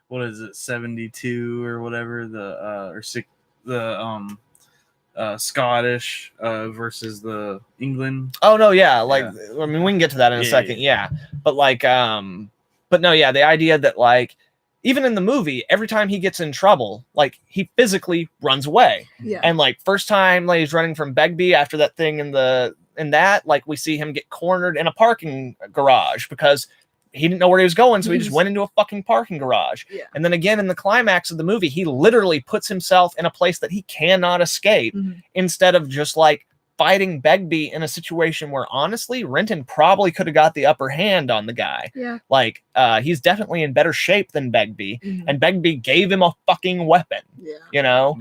what is it, 72 or whatever, Scottish versus the England. Oh no, yeah, like I mean, we can get to that in a second, but like but no, yeah, the idea that like even in the movie, every time he gets in trouble, like he physically runs away. And like, first time like he's running from Begbie after that thing in that, like, we see him get cornered in a parking garage because he didn't know where he was going, so he just went into a fucking parking garage. And then again, in the climax of the movie, he literally puts himself in a place that he cannot escape instead of just like fighting Begbie in a situation where honestly, Renton probably could have got the upper hand on the guy. Like, he's definitely in better shape than Begbie, and Begbie gave him a fucking weapon, you know,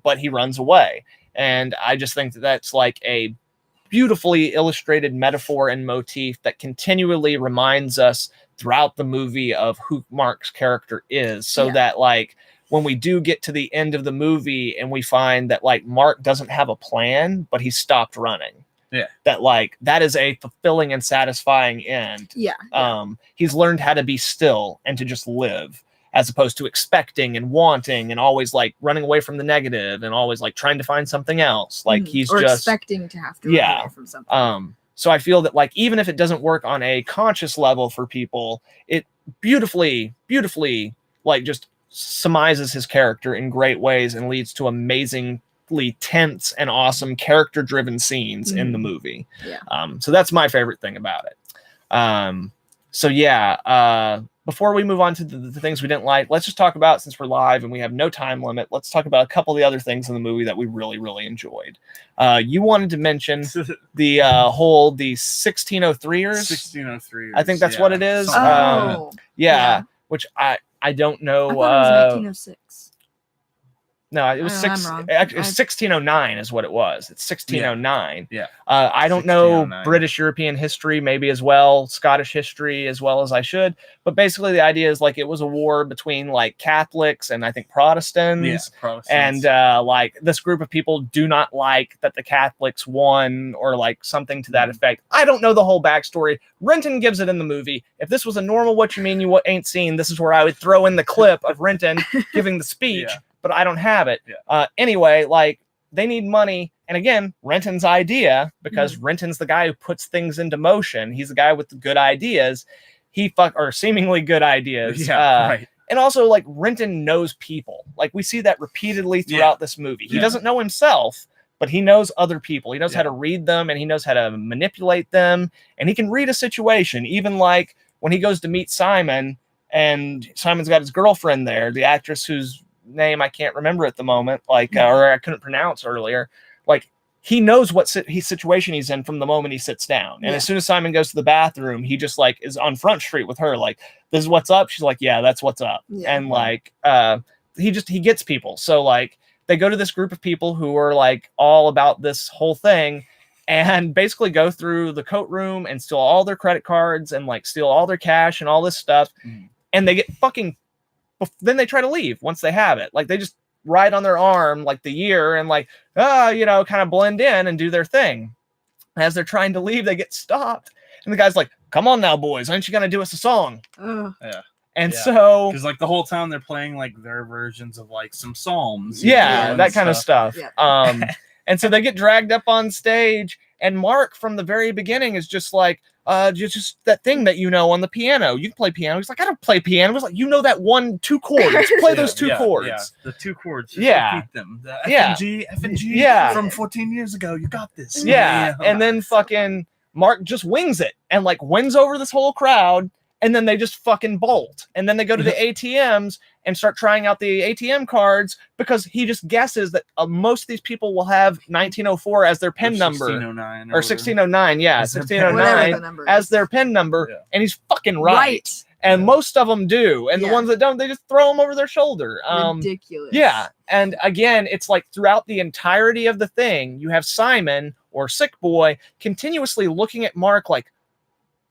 but he runs away. And I just think that that's like a beautifully illustrated metaphor and motif that continually reminds us throughout the movie of who Mark's character is, so that like when we do get to the end of the movie and we find that like Mark doesn't have a plan, but he stopped running, that like that is a fulfilling and satisfying end. He's learned how to be still and to just live, as opposed to expecting and wanting and always like running away from the negative and always like trying to find something else. Like he's just expecting to have to run away from something. So I feel that like, even if it doesn't work on a conscious level for people, it beautifully like just surmises his character in great ways and leads to amazingly tense and awesome character driven scenes in the movie. So that's my favorite thing about it. So yeah, before we move on to the things we didn't like, let's just talk about, since we're live and we have no time limit, let's talk about a couple of the other things in the movie that we really, really enjoyed. You wanted to mention the 1603ers. 1603ers. I think that's what it is. Which I don't know. I thought it was 1906. No, it was 1609 is what it was. It's 1609. I don't know British European history maybe as well, Scottish history as well as I should, but basically the idea is like it was a war between like Catholics and I think Protestants. And like this group of people do not like that the Catholics won or like something to that effect. I don't know the whole backstory. Renton gives it in the movie. If this was a normal What You Mean You Ain't Seen, this is where I would throw in the clip of Renton giving the speech. But I don't have it. Anyway, like they need money. And again, Renton's idea, because Renton's the guy who puts things into motion. He's the guy with the good ideas. Or seemingly good ideas. Yeah, right. And also, like, Renton knows people. Like, we see that repeatedly throughout this movie. He doesn't know himself, but he knows other people. He knows how to read them, and he knows how to manipulate them. And he can read a situation. Even, like, when he goes to meet Simon, and Simon's got his girlfriend there, the actress whose name I can't remember at the moment, like, or I couldn't pronounce earlier. Like, he knows what situation he's in from the moment he sits down. And as soon as Simon goes to the bathroom, he just like is on Front Street with her. Like, this is what's up. She's like, yeah, that's what's up. Yeah. And like, he gets people. So like they go to this group of people who are like all about this whole thing and basically go through the coat room and steal all their credit cards and like steal all their cash and all this stuff. And they get then they try to leave once they have it. Like they just ride on their arm like the year and like, kind of blend in and do their thing. As they're trying to leave, they get stopped. And the guy's like, come on now, boys. Aren't you going to do us a song? Yeah. And so... Because like the whole time they're playing like their versions of like some psalms. Yeah, that kind of stuff. Yeah. And so they get dragged up on stage. And Mark from the very beginning is just like, just that thing that on the piano. You can play piano. He's like, I don't play piano. He's like, two chords. Play those two chords. Yeah. The two chords. Just repeat them. The F and G from 14 years ago. You got this. Yeah. And then fucking Mark just wings it and like wins over this whole crowd. And then they just fucking bolt. And then they go to the ATMs and start trying out the ATM cards because he just guesses that most of these people will have 1904 as their PIN number. 1609. Or 1609, yeah. 1609 as their PIN number. Yeah. And he's fucking right. And most of them do. And the ones that don't, they just throw them over their shoulder. Ridiculous. Yeah. And again, it's like throughout the entirety of the thing, you have Simon or Sick Boy continuously looking at Mark like,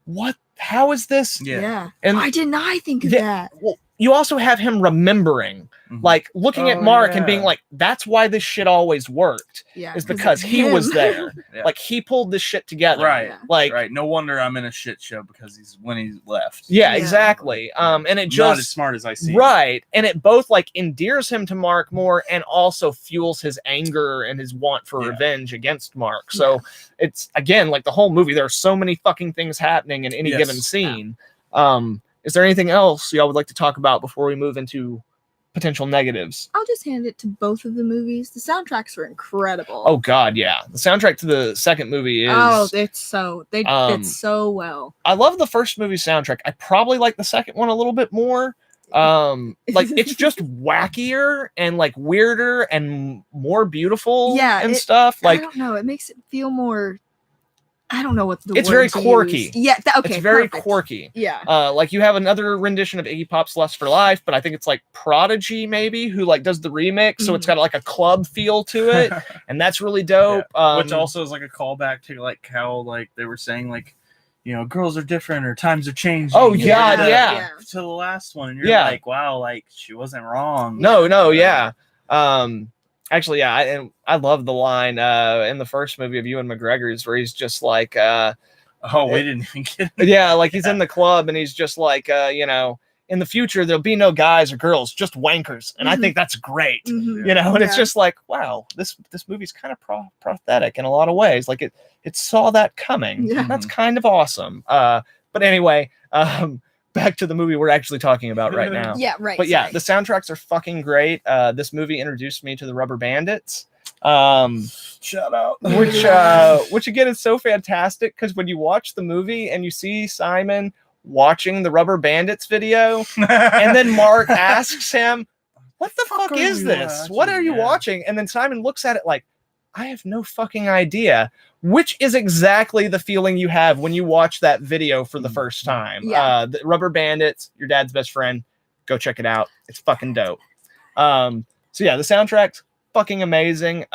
what? How is this? Yeah. And why didn't I think of that? Well, you also have him remembering, like looking at Mark and being like, that's why this shit always worked. Yeah. Is because he was there. Like he pulled this shit together. Right. Yeah. Like, right. No wonder I'm in a shit show because when he left. Yeah, exactly. And it just not as smart as I see. Right. And it both like endears him to Mark more and also fuels his anger and his want for revenge against Mark. So it's again like the whole movie. There are so many fucking things happening in any given scene. Is there anything else y'all would like to talk about before we move into potential negatives? I'll just hand it to both of the movies. The soundtracks were incredible. Oh God, yeah. The soundtrack to the second movie is did so well. I love the first movie soundtrack. I probably like the second one a little bit more. Like it's just wackier and like weirder and more beautiful and stuff. Like I don't know, it makes it feel more I don't know what the it's very quirky. Yeah, okay. It's very quirky. Yeah. Like you have another rendition of Iggy Pop's Lust for Life, but I think it's like Prodigy maybe who like does the remix, so it's got like a club feel to it, and that's really dope. Which also is like a callback to like how like they were saying like girls are different or times are changing. Oh God, yeah. To the last one, and you're like, wow, like she wasn't wrong. No, yeah. Actually, yeah, and I love the line in the first movie of Ewan McGregor's where he's just like, we didn't even get it. Yeah, like he's in the club and he's just like, in the future there'll be no guys or girls, just wankers, and I think that's great, and it's just like, wow, this movie's kind of prophetic in a lot of ways. Like it saw that coming. Yeah. That's kind of awesome. But anyway, back to the movie we're actually talking about right now. Yeah, right. But yeah, the soundtracks are fucking great. This movie introduced me to the Rubber Bandits. Shout out. Which again is so fantastic because when you watch the movie and you see Simon watching the Rubber Bandits video, and then Mark asks him, "What the fuck is this? What are you watching?" And then Simon looks at it like, I have no fucking idea, which is exactly the feeling you have when you watch that video for the first time. Yeah. The Rubber Bandits, Your Dad's Best Friend. Go check it out. It's fucking dope. So yeah, the soundtrack's fucking amazing.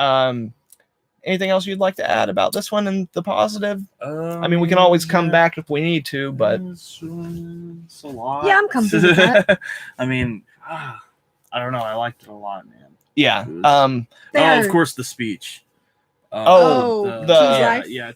Anything else you'd like to add about this one and the positive? I mean, we can always come back if we need to, but it's a lot. Yeah, I'm comfortable with that. I mean, I don't know. I liked it a lot, man. Yeah. Of course, the speech.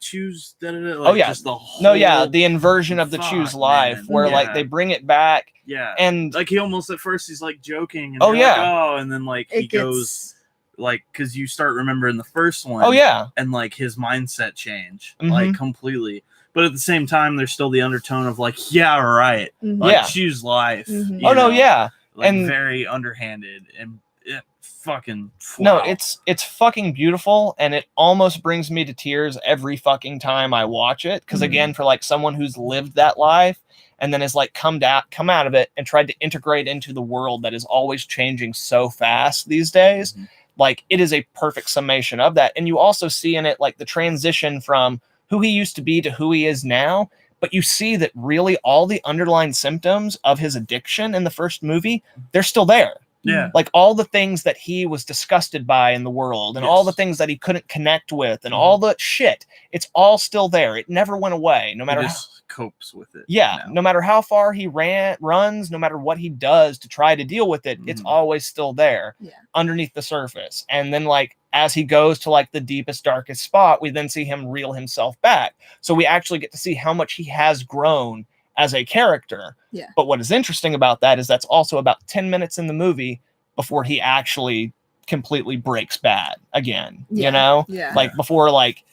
Choose. Just the whole the inversion of the choose life, where like they bring it back. Yeah, and like he almost at first he's like joking. And and then like he goes like, because you start remembering the first one. Oh yeah, and like his mindset change like completely. But at the same time, there's still the undertone of like, yeah, right, like choose life. Mm-hmm. Oh no, yeah, like and very underhanded and it fucking. Wow. No, it's fucking beautiful, and it almost brings me to tears every fucking time I watch it. Because again, for like someone who's lived that life and then has like come out of it and tried to integrate into the world that is always changing so fast these days. Like, it is a perfect summation of that. And you also see in it, like, the transition from who he used to be to who he is now. But you see that really all the underlying symptoms of his addiction in the first movie, they're still there. Yeah. Like, all the things that he was disgusted by in the world and all the things that he couldn't connect with and all the shit, it's all still there. It never went away, no matter how copes with it. Yeah, no matter how far he runs, no matter what he does to try to deal with it, it's always still there underneath the surface. And then, like, as he goes to like the deepest, darkest spot, we then see him reel himself back. So we actually get to see how much he has grown as a character. Yeah. But what is interesting about that is that's also about 10 minutes in the movie before he actually completely breaks bad again. You know? Yeah. Like, before, like,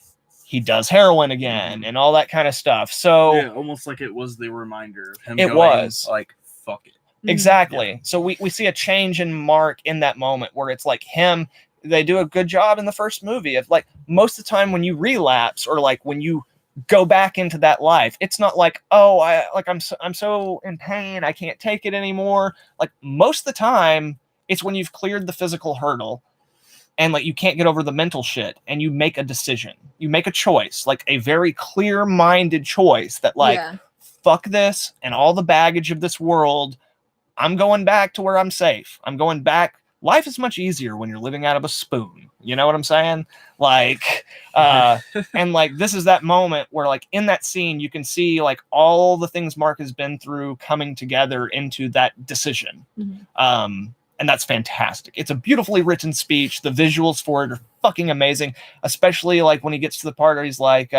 he does heroin again and all that kind of stuff. So yeah, almost like it was the reminder of him. It was like, fuck it. Exactly. Yeah. So we see a change in Mark in that moment where it's like him. They do a good job in the first movie of, like, most of the time when you relapse or like when you go back into that life, it's not like, oh, I'm so in pain, I can't take it anymore. Like, most of the time it's when you've cleared the physical hurdle and like you can't get over the mental shit and you make a decision. You make a choice, like a very clear-minded choice that like, fuck this and all the baggage of this world. I'm going back to where I'm safe. I'm going back. Life is much easier when you're living out of a spoon. You know what I'm saying? Like, and like, this is that moment where like in that scene, you can see like all the things Mark has been through coming together into that decision. And that's fantastic. It's a beautifully written speech. The visuals for it are fucking amazing, especially like when he gets to the part where he's like,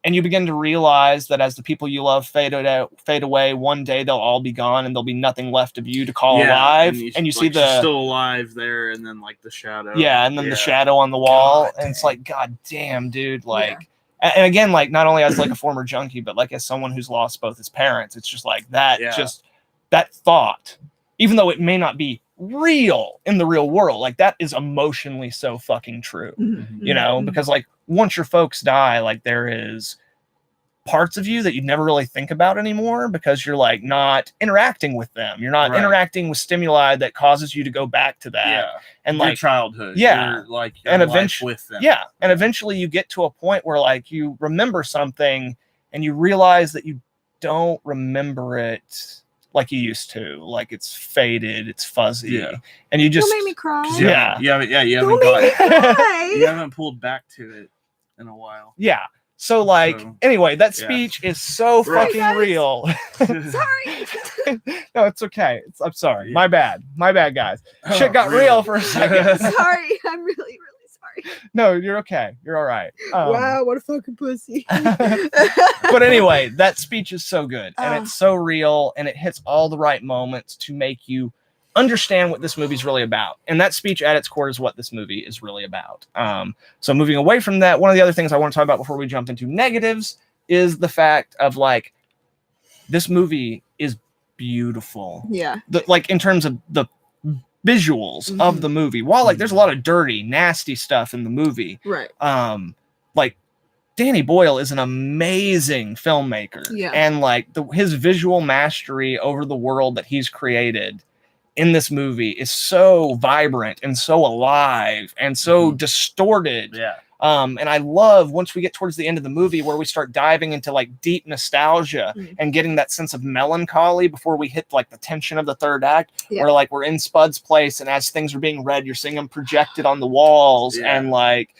and you begin to realize that as the people you love fade away, one day they'll all be gone and there'll be nothing left of you to call alive. And you see like, the still alive there, and then like the shadow. Yeah, and then the shadow on the wall. God, and it's like, God damn, dude. Like, and again, like, not only as like a former junkie, but like as someone who's lost both his parents, it's just like that, just that thought, even though it may not be real in the real world, like that is emotionally so fucking true, you know, because like once your folks die, like there is parts of you that you never really think about anymore because you're like not interacting with them. You're not interacting with stimuli that causes you to go back to that. And your like childhood. You're, like and eventually with them. And eventually you get to a point where like you remember something and you realize that you don't remember it like you used to, like it's faded, it's fuzzy, and you just don't make me cry. You haven't pulled back to it in a while. So like anyway, that speech is so fucking real. Sorry. No, it's okay. I'm sorry. My bad, guys. Shit got real for a second. Sorry, I'm really sorry. No, you're okay. You're all right. Wow, what a fucking pussy. But anyway, that speech is so good and it's so real and it hits all the right moments to make you understand what this movie's really about. And that speech at its core is what this movie is really about. So moving away from that, one of the other things I want to talk about before we jump into negatives is the fact of like, this movie is beautiful. Like in terms of the visuals of the movie, while like there's a lot of dirty, nasty stuff in the movie. Like Danny Boyle is an amazing filmmaker. And like his visual mastery over the world that he's created in this movie is so vibrant and so alive and so distorted. And I love once we get towards the end of the movie where we start diving into like deep nostalgia and getting that sense of melancholy before we hit like the tension of the third act, where like we're in Spud's place and as things are being read, you're seeing them projected on the walls and like,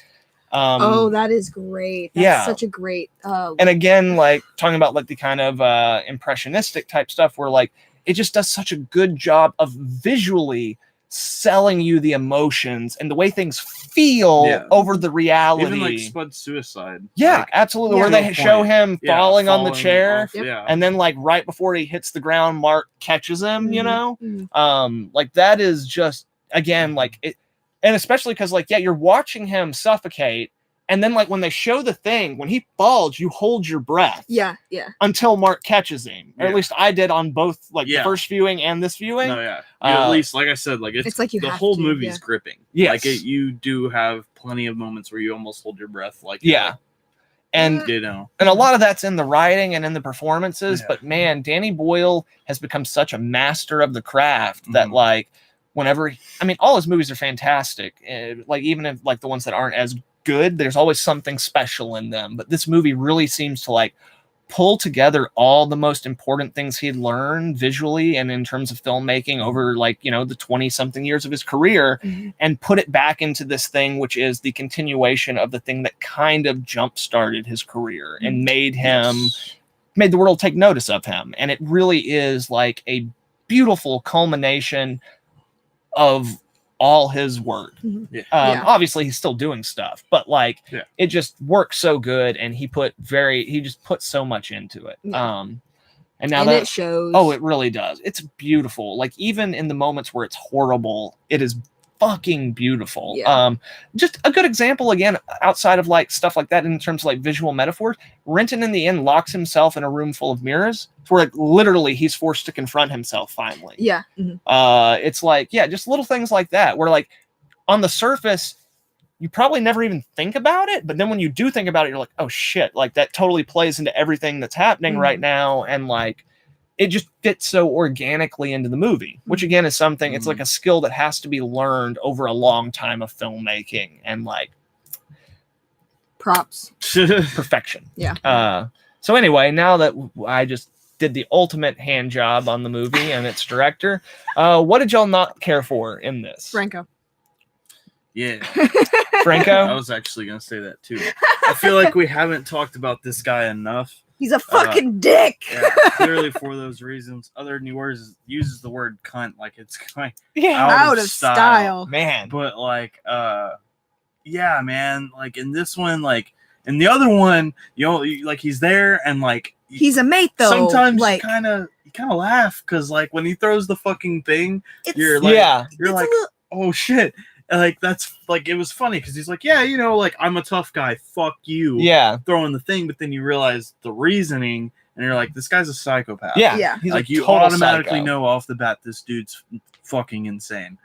that is great. That's such a great, and again, like talking about like the kind of impressionistic type stuff where like, it just does such a good job of visually selling you the emotions and the way things feel over the reality. Even like Spud's suicide. Like, absolutely. Where they show him falling on the chair off, and then like right before he hits the ground, Mark catches him, you know? Like that is just, again, like And especially because, like, yeah, you're watching him suffocate, and then, like, when they show the thing, when he falls, you hold your breath. Yeah. Until Mark catches him. Or at least I did on both, like, the first viewing and this viewing. No, yeah. At least, like I said, like, it's like the whole movie's gripping. Yes. Like, you do have plenty of moments where you almost hold your breath. Like, and you know, and a lot of that's in the writing and in the performances, but man, Danny Boyle has become such a master of the craft that, like, whenever, I mean, all his movies are fantastic. Like, even if, like, the ones that aren't as good, there's always something special in them. But this movie really seems to, like, pull together all the most important things he'd learned visually and in terms of filmmaking over, like, you know, the 20-something years of his career, and put it back into this thing, which is the continuation of the thing that kind of jump-started his career and made the world take notice of him. And it really is, like, a beautiful culmination of all his work. Obviously he's still doing stuff, but, like, it just works so good, and he just put so much into it. And now it shows. Oh, it really does. It's beautiful. Like, even in the moments where it's horrible, it is fucking beautiful. Just a good example, again, outside of, like, stuff like that in terms of, like, visual metaphors, Renton in the end locks himself in a room full of mirrors where, like, literally he's forced to confront himself finally. It's like, just little things like that where, like, on the surface you probably never even think about it, but then when you do think about it, you're like, oh shit, like, that totally plays into everything that's happening right now, and, like, it just fits so organically into the movie, which again is something, it's like a skill that has to be learned over a long time of filmmaking, and, like, props. Perfection. So anyway, now that I just did the ultimate hand job on the movie and its director, what did y'all not care for in this? Franco. Yeah. Franco? I was actually going to say that too. I feel like we haven't talked about this guy enough. He's a fucking dick. Clearly for those reasons. Other than he uses the word cunt like it's kind out of style. Man. But, like, yeah, man. Like, in this one, like, in the other one, you know, like, he's there, and, like, he's a mate, though. Sometimes like, you kind of laugh, because, like, when he throws the fucking thing, you're like, oh shit. Like, that's, like, it was funny because he's like, yeah, you know, like, I'm a tough guy, fuck you, throwing the thing, but then you realize the reasoning, and you're like, this guy's a psychopath. He's like, you automatically know off the bat this dude's fucking insane.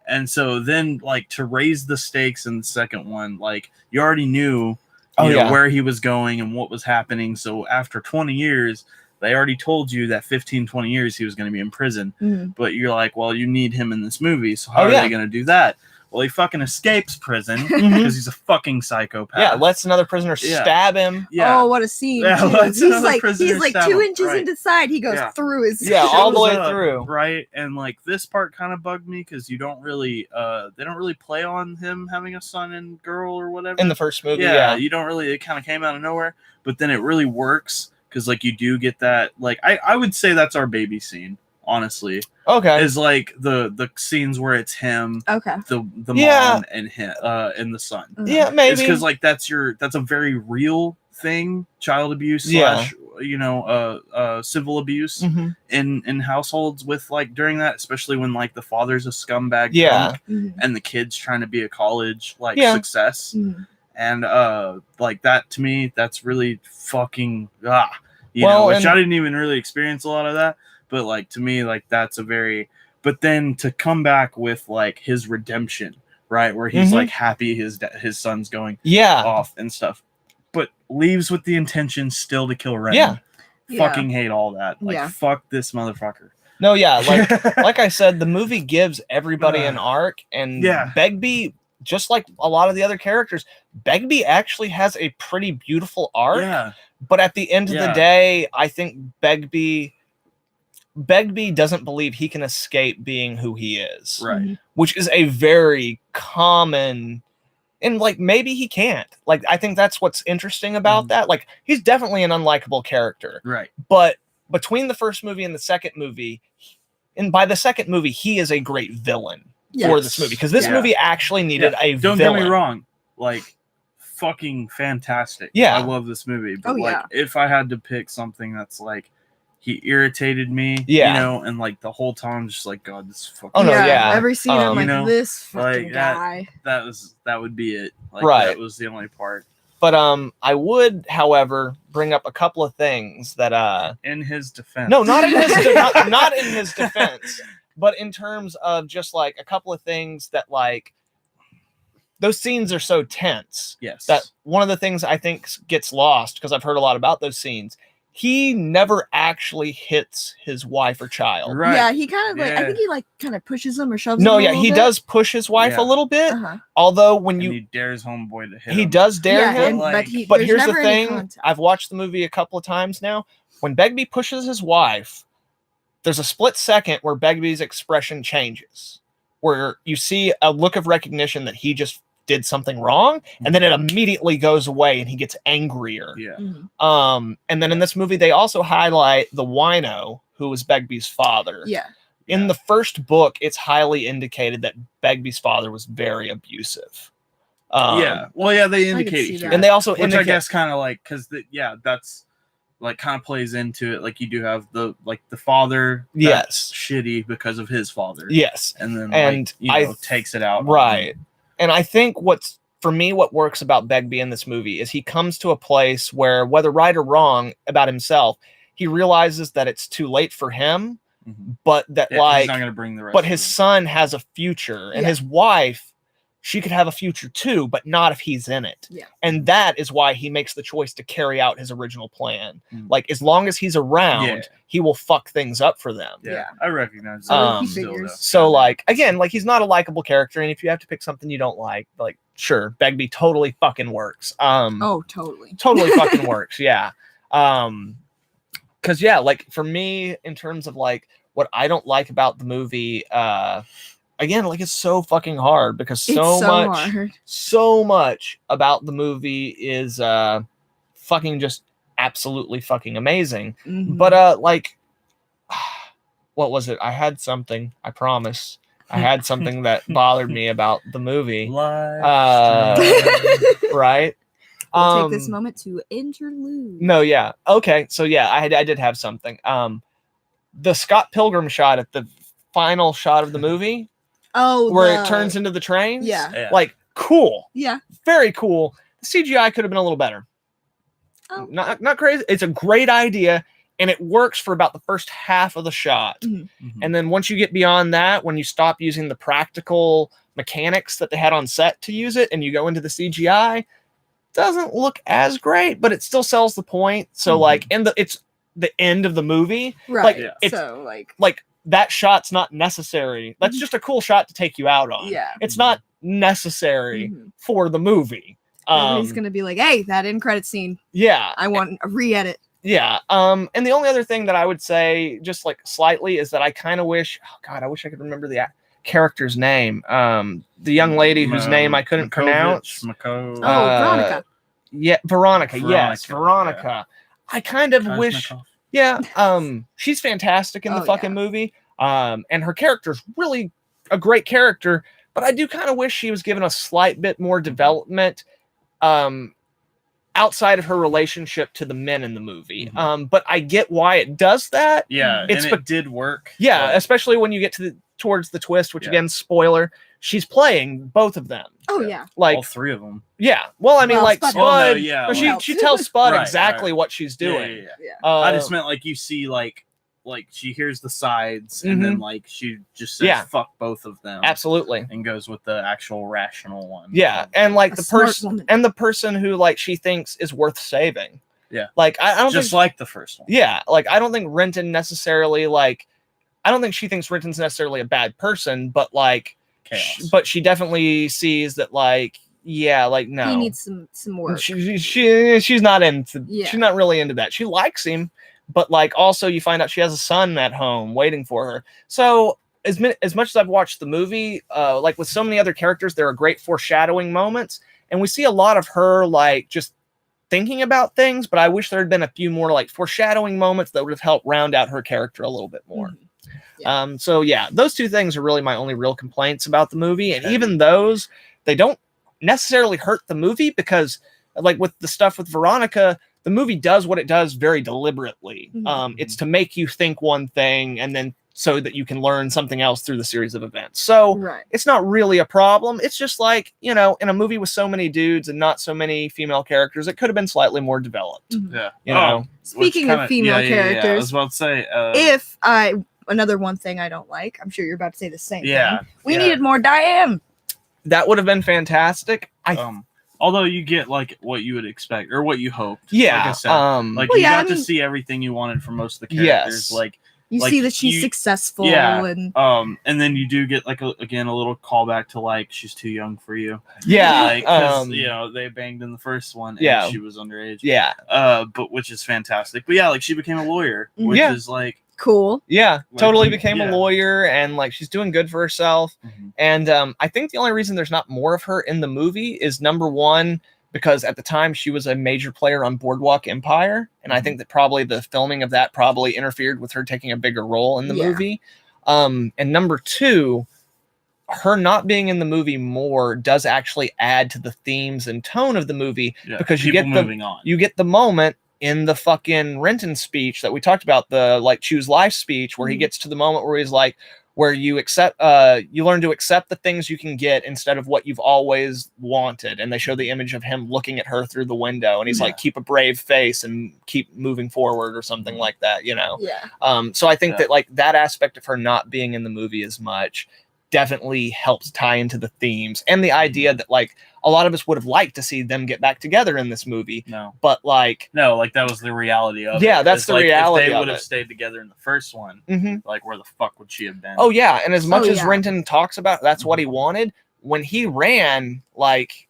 And so then, like, to raise the stakes in the second one, like, you already knew where he was going and what was happening. So after 20 years, they already told you that 15, 20 years he was going to be in prison. But you're like, well, you need him in this movie, so how are they going to do that? Well, he fucking escapes prison because he's a fucking psychopath. Lets another prisoner stab him. Oh, what a scene. He's like 2 inches into the side. He goes through his all the way through. Right. And, like, this part kind of bugged me because you don't really they don't really play on him having a son and girl or whatever. In the first movie, you don't really, it kind of came out of nowhere. But then it really works because, like, you do get that, like, I would say that's our baby scene. Honestly, is like the scenes where it's him, the mom and him, and the son. Maybe it's because, like, that's a very real thing, child abuse slash, you know, civil abuse in households with, like, during that, especially when, like, the father's a scumbag drunk, and the kid's trying to be a college, like, success, and like, that to me, that's really fucking you know, which I didn't even really experience a lot of that. But, like, to me, like, that's a very... But then to come back with, like, his redemption, right? Where he's, like, happy his son's going off and stuff. But leaves with the intention still to kill Ren. Fucking hate all that. Like, fuck this motherfucker. No, like I said, the movie gives everybody an arc. And Begbie, just like a lot of the other characters, Begbie actually has a pretty beautiful arc. But at the end of the day, I think Begbie doesn't believe he can escape being who he is. Right. Which is a very common, and, like, maybe he can't. Like, I think that's what's interesting about that. Like, he's definitely an unlikable character. Right. But between the first movie and the second movie, and by the second movie, he is a great villain for this movie. Because this movie actually needed a villain. Don't get me wrong. Like, fucking fantastic. I love this movie. But, like, if I had to pick something that's, like, he irritated me, you know, and like the whole time, just like, God, this fucking. Oh no, yeah. Every scene, I'm like, this fucking like, guy. That would be it. Like, right. That was the only part. But I would, however, bring up a couple of things that in his defense. No, not in his not in his defense, but in terms of just like a couple of things that like those scenes are so tense. Yes. That one of the things I think gets lost because I've heard a lot about those scenes. He never actually hits his wife or child. Right. Yeah, he kind of like I think he like kind of pushes him or shoves him. No, yeah, he does push his wife a little bit. Although when he dares homeboy to hit he him. does dare him. But here's the thing: contact. I've watched the movie a couple of times now. When Begbie pushes his wife, there's a split second where Begbie's expression changes, where you see a look of recognition that he just did something wrong, and then it immediately goes away and he gets angrier. Yeah. And then in this movie they also highlight the wino who was Begbie's father. Yeah. In the first book, it's highly indicated that Begbie's father was very abusive. They indicate, and they also I guess kind of like that's like kind of plays into it. Like you do have the father, that's shitty because of his father, and then takes it out, right. And I think what works about Begbie in this movie is he comes to a place where, whether right or wrong about himself, he realizes that it's too late for him, but that he's not gonna bring the rest. But his son has a future, and his wife, she could have a future too, but not if he's in it. Yeah. And that is why he makes the choice to carry out his original plan. Like, as long as he's around, he will fuck things up for them. Yeah, I recognize that. So, like, again, like, he's not a likable character, and if you have to pick something you don't like, sure, Begbie totally fucking works. Totally. Totally fucking works, yeah. Because, like, for me, in terms of, like, what I don't like about the movie, again, like, it's so fucking hard because so much about the movie is fucking just absolutely fucking amazing. But like, what was it? I had something. I promise. I had something that bothered me about the movie. Right. We'll take this moment to interlude. No, yeah. Okay, so yeah, I did have something. The Scott Pilgrim shot at the final shot of the movie. Where it turns into the trains? Yeah. Like, cool. Yeah. Very cool. The CGI could have been a little better. Oh. Not crazy. It's a great idea, and it works for about the first half of the shot. And then once you get beyond that, when you stop using the practical mechanics that they had on set to use it, and you go into the CGI, it doesn't look as great, but it still sells the point. So, like, it's the end of the movie. Right. Like, it's, that shot's not necessary. That's just a cool shot to take you out on. Yeah. It's not necessary for the movie. He's gonna be like, hey, that end credit scene. Yeah. I want a re-edit. Yeah. And the only other thing that I would say, just like slightly, is that I kind of wish, I wish I could remember the character's name. The young lady whose name I couldn't pronounce. Veronica. Yeah, Veronica. Yes, Veronica. Yeah. I kind of wish. Yeah, she's fantastic in the fucking movie. And her character's really a great character, but I do kind of wish she was given a slight bit more development outside of her relationship to the men in the movie. But I get why it does that. Yeah, it did work. Yeah, especially when you get towards the twist, which again, spoiler, she's playing both of them. Oh yeah, like all three of them. Yeah. Well, I mean, like Spud. She tells Spud right, exactly what she's doing. Yeah. I just meant like you see like she hears the sides and then like she just says fuck both of them. Absolutely. And goes with the actual rational one. Yeah, and like the person who like she thinks is worth saving. Yeah. Like I don't just like the first one. Yeah, like I don't think Renton necessarily I don't think she thinks Renton's necessarily a bad person, but like but she definitely sees that no. He needs some work. She's not into she's not really into that. She likes him, but like also you find out she has a son at home waiting for her. So as much as I've watched the movie, like with so many other characters, there are great foreshadowing moments, and we see a lot of her like just thinking about things, but I wish there had been a few more like foreshadowing moments that would have helped round out her character a little bit more. Yeah. So yeah, those two things are really my only real complaints about the movie. And even those, they don't necessarily hurt the movie because like with the stuff with Veronica, the movie does what it does very deliberately. It's to make you think one thing and then so that you can learn something else through the series of events. So it's not really a problem. It's just like, you know, in a movie with so many dudes and not so many female characters, it could have been slightly more developed. Yeah. You know? Speaking of female characters, I was about to say, another one thing I don't like, I'm sure you're about to say the same thing. We needed more Diane. That would have been fantastic. Although you get like what you would expect or what you hoped. Yeah. Like I said, you got to see everything you wanted from most of the characters. You see that she's successful, and then you do get like a little callback to like she's too young for you. Yeah, because you know they banged in the first one, and she was underage. Yeah, but which is fantastic. But yeah, like she became a lawyer, which is like cool. Yeah, totally became a lawyer, and like she's doing good for herself. And I think the only reason there's not more of her in the movie is number one, because at the time she was a major player on Boardwalk Empire, and I think that probably the filming of that probably interfered with her taking a bigger role in the movie. And number two, her not being in the movie more does actually add to the themes and tone of the movie, because you get the moment in the fucking Renton speech that we talked about, the like choose life speech, where he gets to the moment where he's like, where you you learn to accept the things you can get instead of what you've always wanted. And they show the image of him looking at her through the window, and he's like, keep a brave face and keep moving forward or something like that, you know? So I think that like that aspect of her not being in the movie as much definitely helps tie into the themes and the idea that like a lot of us would have liked to see them get back together in this movie. But like that was the reality of it. Yeah, that's the reality. If they would have stayed together in the first one, like where the fuck would she have been? Oh yeah, and as much as Renton talks about that's what he wanted, when he ran, like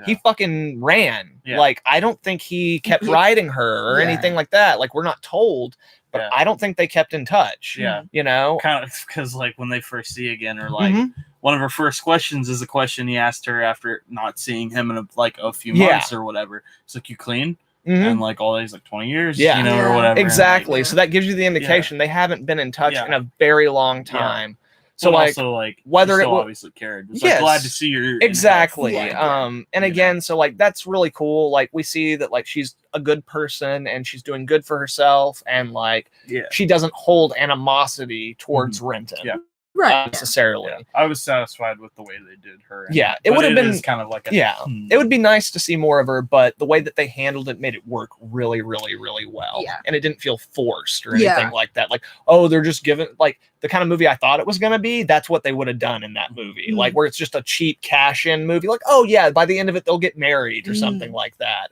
he fucking ran. Like I don't think he kept riding her or anything like that. Like we're not told. But I don't think they kept in touch. You know, kind of because like when they first see again, or like one of her first questions is a question he asked her after not seeing him in a few months or whatever. It's like, you clean? And like all these like 20 years, you know, or whatever. Exactly. Like, so that gives you the indication they haven't been in touch in a very long time. So like, also, like whether it obviously cared. It's like, glad to see you. Exactly. And again, so like that's really cool. Like we see that like she's a good person and she's doing good for herself, and like she doesn't hold animosity towards Renton. Necessarily. I was satisfied with the way they did her. It would have been kind of like it would be nice to see more of her, but the way that they handled it made it work really, really, really well. And it didn't feel forced or anything like that. Like, oh, they're just giving like the kind of movie I thought it was gonna be. That's what they would have done in that movie, like where it's just a cheap cash-in movie. Like, oh yeah, by the end of it they'll get married or something like that.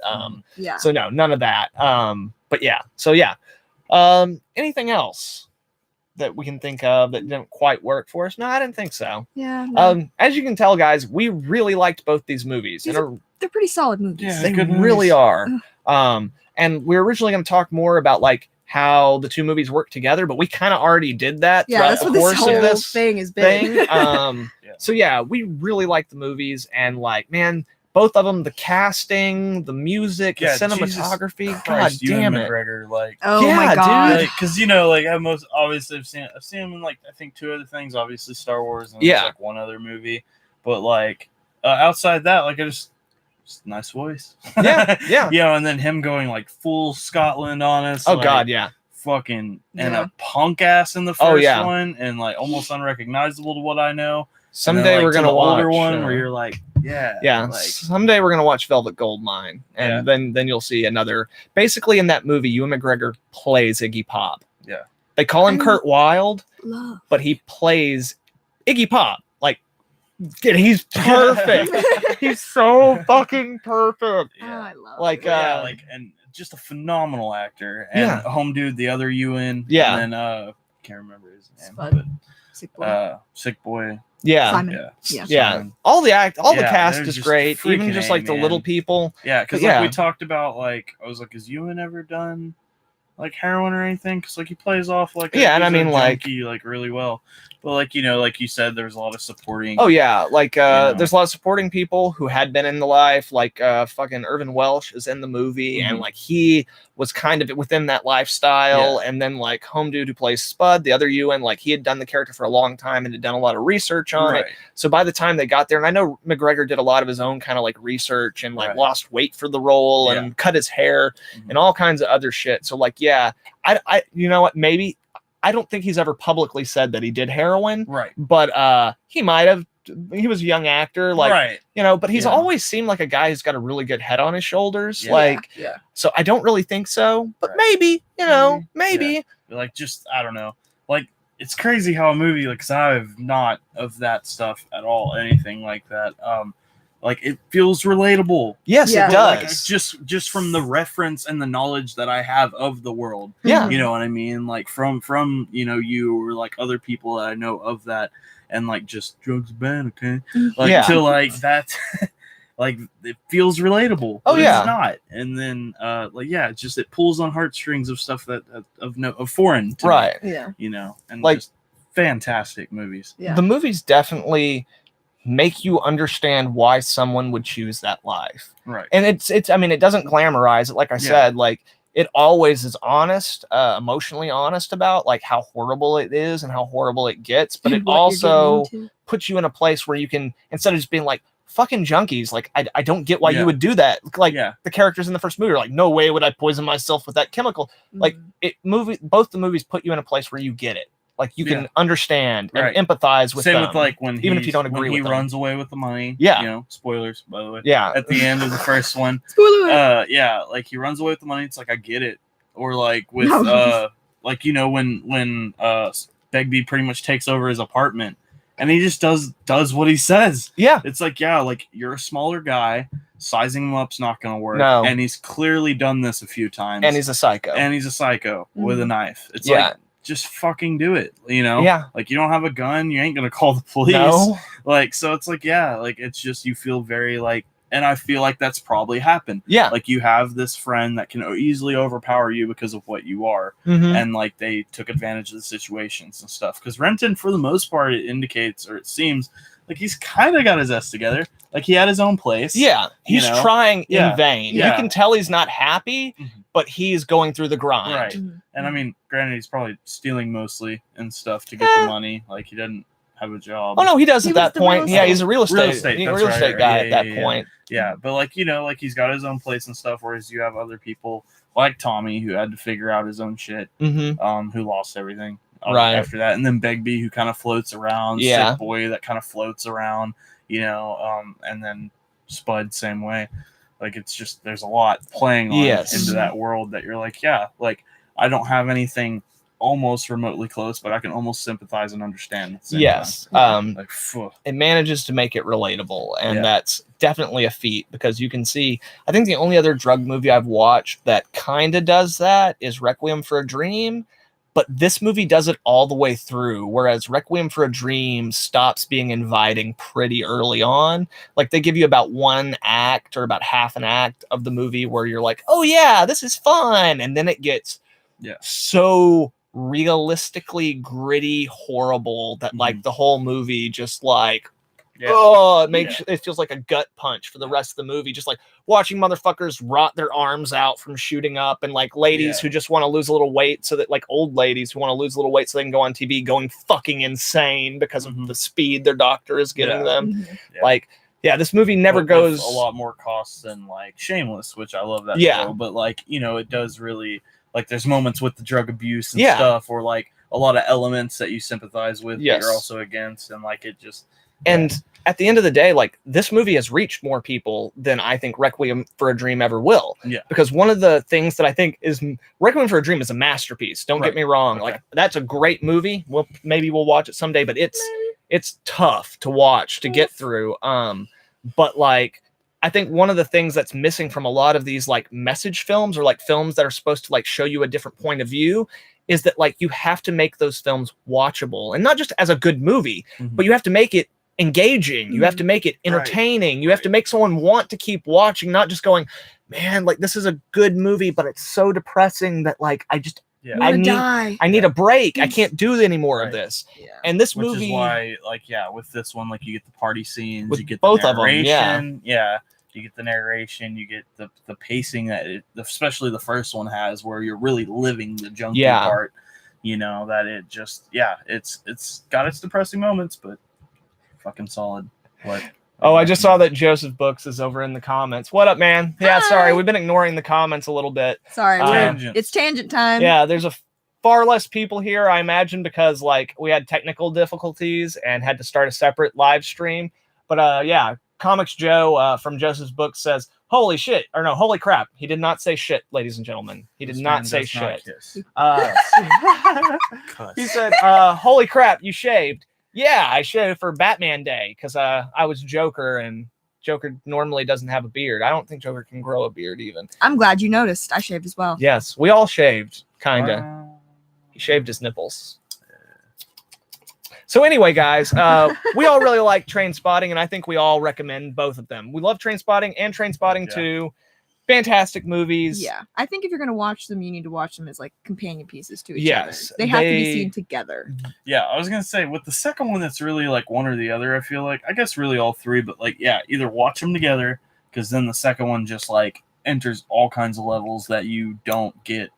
So no, none of that. But yeah, so yeah. Anything else that we can think of that didn't quite work for us? No, I didn't think so. As you can tell, guys, we really liked both these movies. They're pretty solid movies. They really are. And we're originally going to talk more about like how the two movies work together, but we kind of already did that throughout the course of this thing has been. So yeah, we really like the movies, and like, man, both of them, the casting, the music, the cinematography. God damn it! McGregor, like, oh my god, because you know, like, I've seen him in like I think two other things, obviously Star Wars, and like one other movie, but like outside that, like, just nice voice. You know, and then him going like full Scotland on us. Oh like, god, fucking and a punk ass in the first one, and like almost unrecognizable to what I know. Someday like, we're gonna watch one where you're like, like, someday we're gonna watch Velvet Goldmine, and then you'll see another. Basically, in that movie, Ewan McGregor plays Iggy Pop. They call him Kurt Wilde, but he plays Iggy Pop. Like, he's perfect. He's so fucking perfect. I love like, like, and just a phenomenal actor. And Home Dude, the other Ewan. And then can't remember his name, but Sick Boy. Simon. Simon. All the cast is great, even just like the little people. Because like we talked about, like, I was like, has Ewan ever done like heroin or anything? Because like he plays off like and I mean like really well. But like, you know, like you said, there's a lot of supporting. Like there's a lot of supporting people who had been in the life. Like fucking Irvin Welsh is in the movie, and like he was kind of within that lifestyle. And then like Home Dude, who plays Spud, the other Ewan, like he had done the character for a long time and had done a lot of research on it. So by the time they got there, and I know McGregor did a lot of his own kind of like research and like lost weight for the role and cut his hair and all kinds of other shit. So like, yeah, I you know what, maybe I don't think he's ever publicly said that he did heroin, but he might have. He was a young actor, like, you know, but he's always seemed like a guy who's got a really good head on his shoulders. So I don't really think so, but maybe, you know, maybe. Like, just, I don't know. Like, it's crazy how a movie, like, cause I've not of that stuff at all, anything like that. Like, it feels relatable. Yes, it does. Like, just from the reference and the knowledge that I have of the world. Yeah. You know what I mean? Like, from you know, you or like other people that I know of that. And like, just drugs are bad, okay? Like to like that, like it feels relatable. Oh yeah, it's not. And then like it just it pulls on heartstrings of stuff that of foreign, to me, yeah, you know, and like just fantastic movies. Yeah, the movies definitely make you understand why someone would choose that life. Right. And it's I mean, it doesn't glamorize it, like I said, like. It always is honest, emotionally honest about like how horrible it is and how horrible it gets. But it also puts you in a place where you can, instead of just being like fucking junkies, like I don't get why you would do that. Like the characters in the first movie are like, no way would I poison myself with that chemical. Like both the movies put you in a place where you get it. Like you can understand and empathize with them. Same with like when even if you don't agree with he runs away with the money. Yeah. You know, spoilers by the way. Yeah. At the end of the first one. Spoiler. Yeah, like he runs away with the money. It's like I get it. Or like with like you know when Begbie pretty much takes over his apartment and he just does what he says. Yeah. It's like like you're a smaller guy. Sizing him up's not going to work. No. And he's clearly done this a few times. And he's a psycho. With a knife. It's like just fucking do it, you know? Yeah. Like, you don't have a gun, you ain't gonna call the police. No. Like, so it's like, like, it's just, you feel very, like, and I feel like that's probably happened. Yeah. Like, you have this friend that can easily overpower you because of what you are. And, like, they took advantage of the situations and stuff. Because Renton, for the most part, it indicates, or it seems, like, he's kind of got his ass together. Like, he had his own place. Yeah. He's trying in vain. Yeah. You can tell he's not happy, but he's going through the grind. Right. And I mean, granted, he's probably stealing mostly and stuff to get the money. Like, he didn't have a job. Oh, no, he does at that point. Yeah, he's a real estate guy at that point. Yeah, but like, you know, like he's got his own place and stuff, whereas you have other people like Tommy who had to figure out his own shit, who lost everything after that. And then Begbie, who kind of floats around, Sick Boy that kind of floats around, you know, and then Spud, same way. Like, it's just, there's a lot playing on into that world that you're like, like, I don't have anything almost remotely close, but I can almost sympathize and understand. At the same time. Like, it manages to make it relatable, and that's definitely a feat, because you can see, I think the only other drug movie I've watched that kind of does that is Requiem for a Dream, but this movie does it all the way through, whereas Requiem for a Dream stops being inviting pretty early on. Like, they give you about one act or about half an act of the movie where you're like, oh yeah, this is fun, and then it gets so realistically gritty, horrible that like the whole movie just like it feels like a gut punch for the rest of the movie, just like watching motherfuckers rot their arms out from shooting up, and like ladies who just want to lose a little weight, so that like old ladies who want to lose a little weight so they can go on TV going fucking insane because of the speed their doctor is giving them. Like, this movie never goes a lot more costs than like Shameless, which I love that show, but like, you know, it does really, like, there's moments with the drug abuse and stuff, or like a lot of elements that you sympathize with that you're also against, and like it just and at the end of the day, like, this movie has reached more people than I think Requiem for a Dream ever will. Yeah. Because one of the things that I think is Requiem for a Dream is a masterpiece. Don't get me wrong. Like, that's a great movie. Maybe we'll watch it someday, but it's tough to watch, to get through. But like, I think one of the things that's missing from a lot of these like message films, or like films that are supposed to like show you a different point of view, is that like you have to make those films watchable, and not just as a good movie, but you have to make it engaging. You have to make it entertaining. You have to make someone want to keep watching, not just going, man, like, this is a good movie, but it's so depressing that like I just I need a break. I can't do any more of this. And this movie, which is why, like, with this one, like, you get the party scenes, with you get both the of them. you You get the narration, you get the pacing that especially the first one has, where you're really living the junkie part. You know, that it just it's got its depressing moments, but fucking solid. What? Oh, I just saw that Joseph Books is over in the comments. What up, man? Yeah, sorry, we've been ignoring the comments a little bit. Sorry, it's tangent time. Yeah, there's a far less people here, I imagine, because like we had technical difficulties and had to start a separate live stream. But yeah, Comics Joe from Joseph's Books says, "Holy shit!" or no, "Holy crap!" He did not say shit, ladies and gentlemen. He did not say shit. He said, "Holy crap! You shaved." Yeah, I shaved for Batman Day because I was Joker, and Joker normally doesn't have a beard. I don't think Joker can grow a beard even. I'm glad you noticed. I shaved as well. Yes, we all shaved, kinda. He shaved his nipples. So anyway, guys, we all really like Trainspotting, and I think we all recommend both of them. We love Trainspotting and Trainspotting 2. Fantastic movies. Yeah, I think if you're gonna watch them, you need to watch them as like companion pieces to each other. They have to be seen together. Yeah, I was gonna say with the second one, it's really like one or the other. I feel like, I guess really all three, but like either watch them together, because then the second one just like enters all kinds of levels that you don't get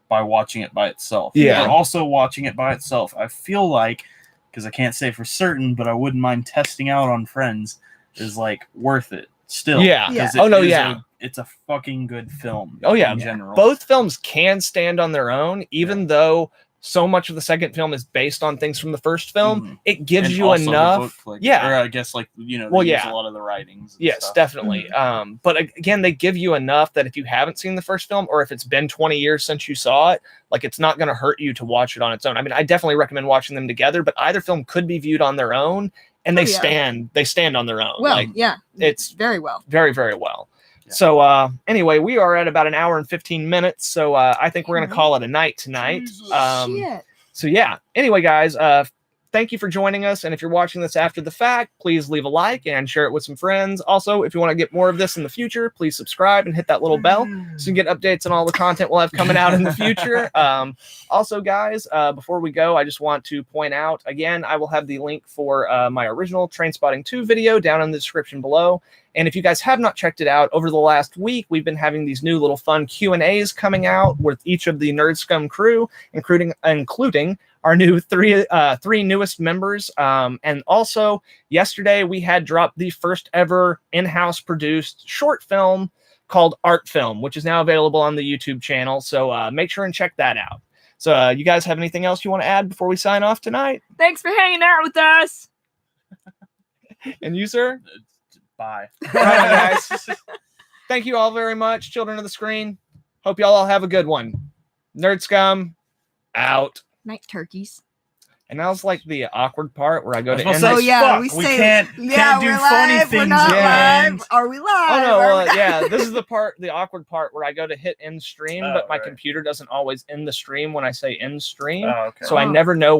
by watching it by itself. Yeah. But also watching it by itself, I feel like, because I can't say for certain, but I wouldn't mind testing out on friends, is like worth it still. Yeah. Oh no, yeah. It's a fucking good film. Oh yeah, in general. Both films can stand on their own, even though so much of the second film is based on things from the first film. It gives you enough. Or I guess like use a lot of the writings. Yes, stuff. Definitely. But again, they give you enough that if you haven't seen the first film, or if it's been 20 years since you saw it, like it's not going to hurt you to watch it on its own. I mean, I definitely recommend watching them together, but either film could be viewed on their own, and they stand on their own. Well, it's very well, very, very well. So anyway, we are at about an hour and 15 minutes. So I think we're going to call it a night tonight. So yeah, anyway, guys, thank you for joining us. And if you're watching this after the fact, please leave a like and share it with some friends. Also, if you want to get more of this in the future, please subscribe and hit that little bell so you can get updates on all the content we'll have coming out in the future. Also, guys, before we go, I just want to point out, again, I will have the link for my original Trainspotting 2 video down in the description below. And if you guys have not checked it out, over the last week, we've been having these new little fun Q&As coming out with each of the Nerd Scum crew, including our new three newest members. And also, yesterday, we had dropped the first ever in-house produced short film called Art Film, which is now available on the YouTube channel. So make sure and check that out. So you guys have anything else you want to add before we sign off tonight? Thanks for hanging out with us. And you, sir? Bye. All right, guys. Thank you all very much, children of the screen. Hope y'all all have a good one. Nerd Scum, out. Night turkeys. And that was like the awkward part where I go to end. Oh yeah, we can't do funny things. We're not live. Are we live? Oh no, well, yeah. This is the awkward part where I go to hit end stream, but my computer doesn't always end the stream when I say end stream. Oh, okay. So I never know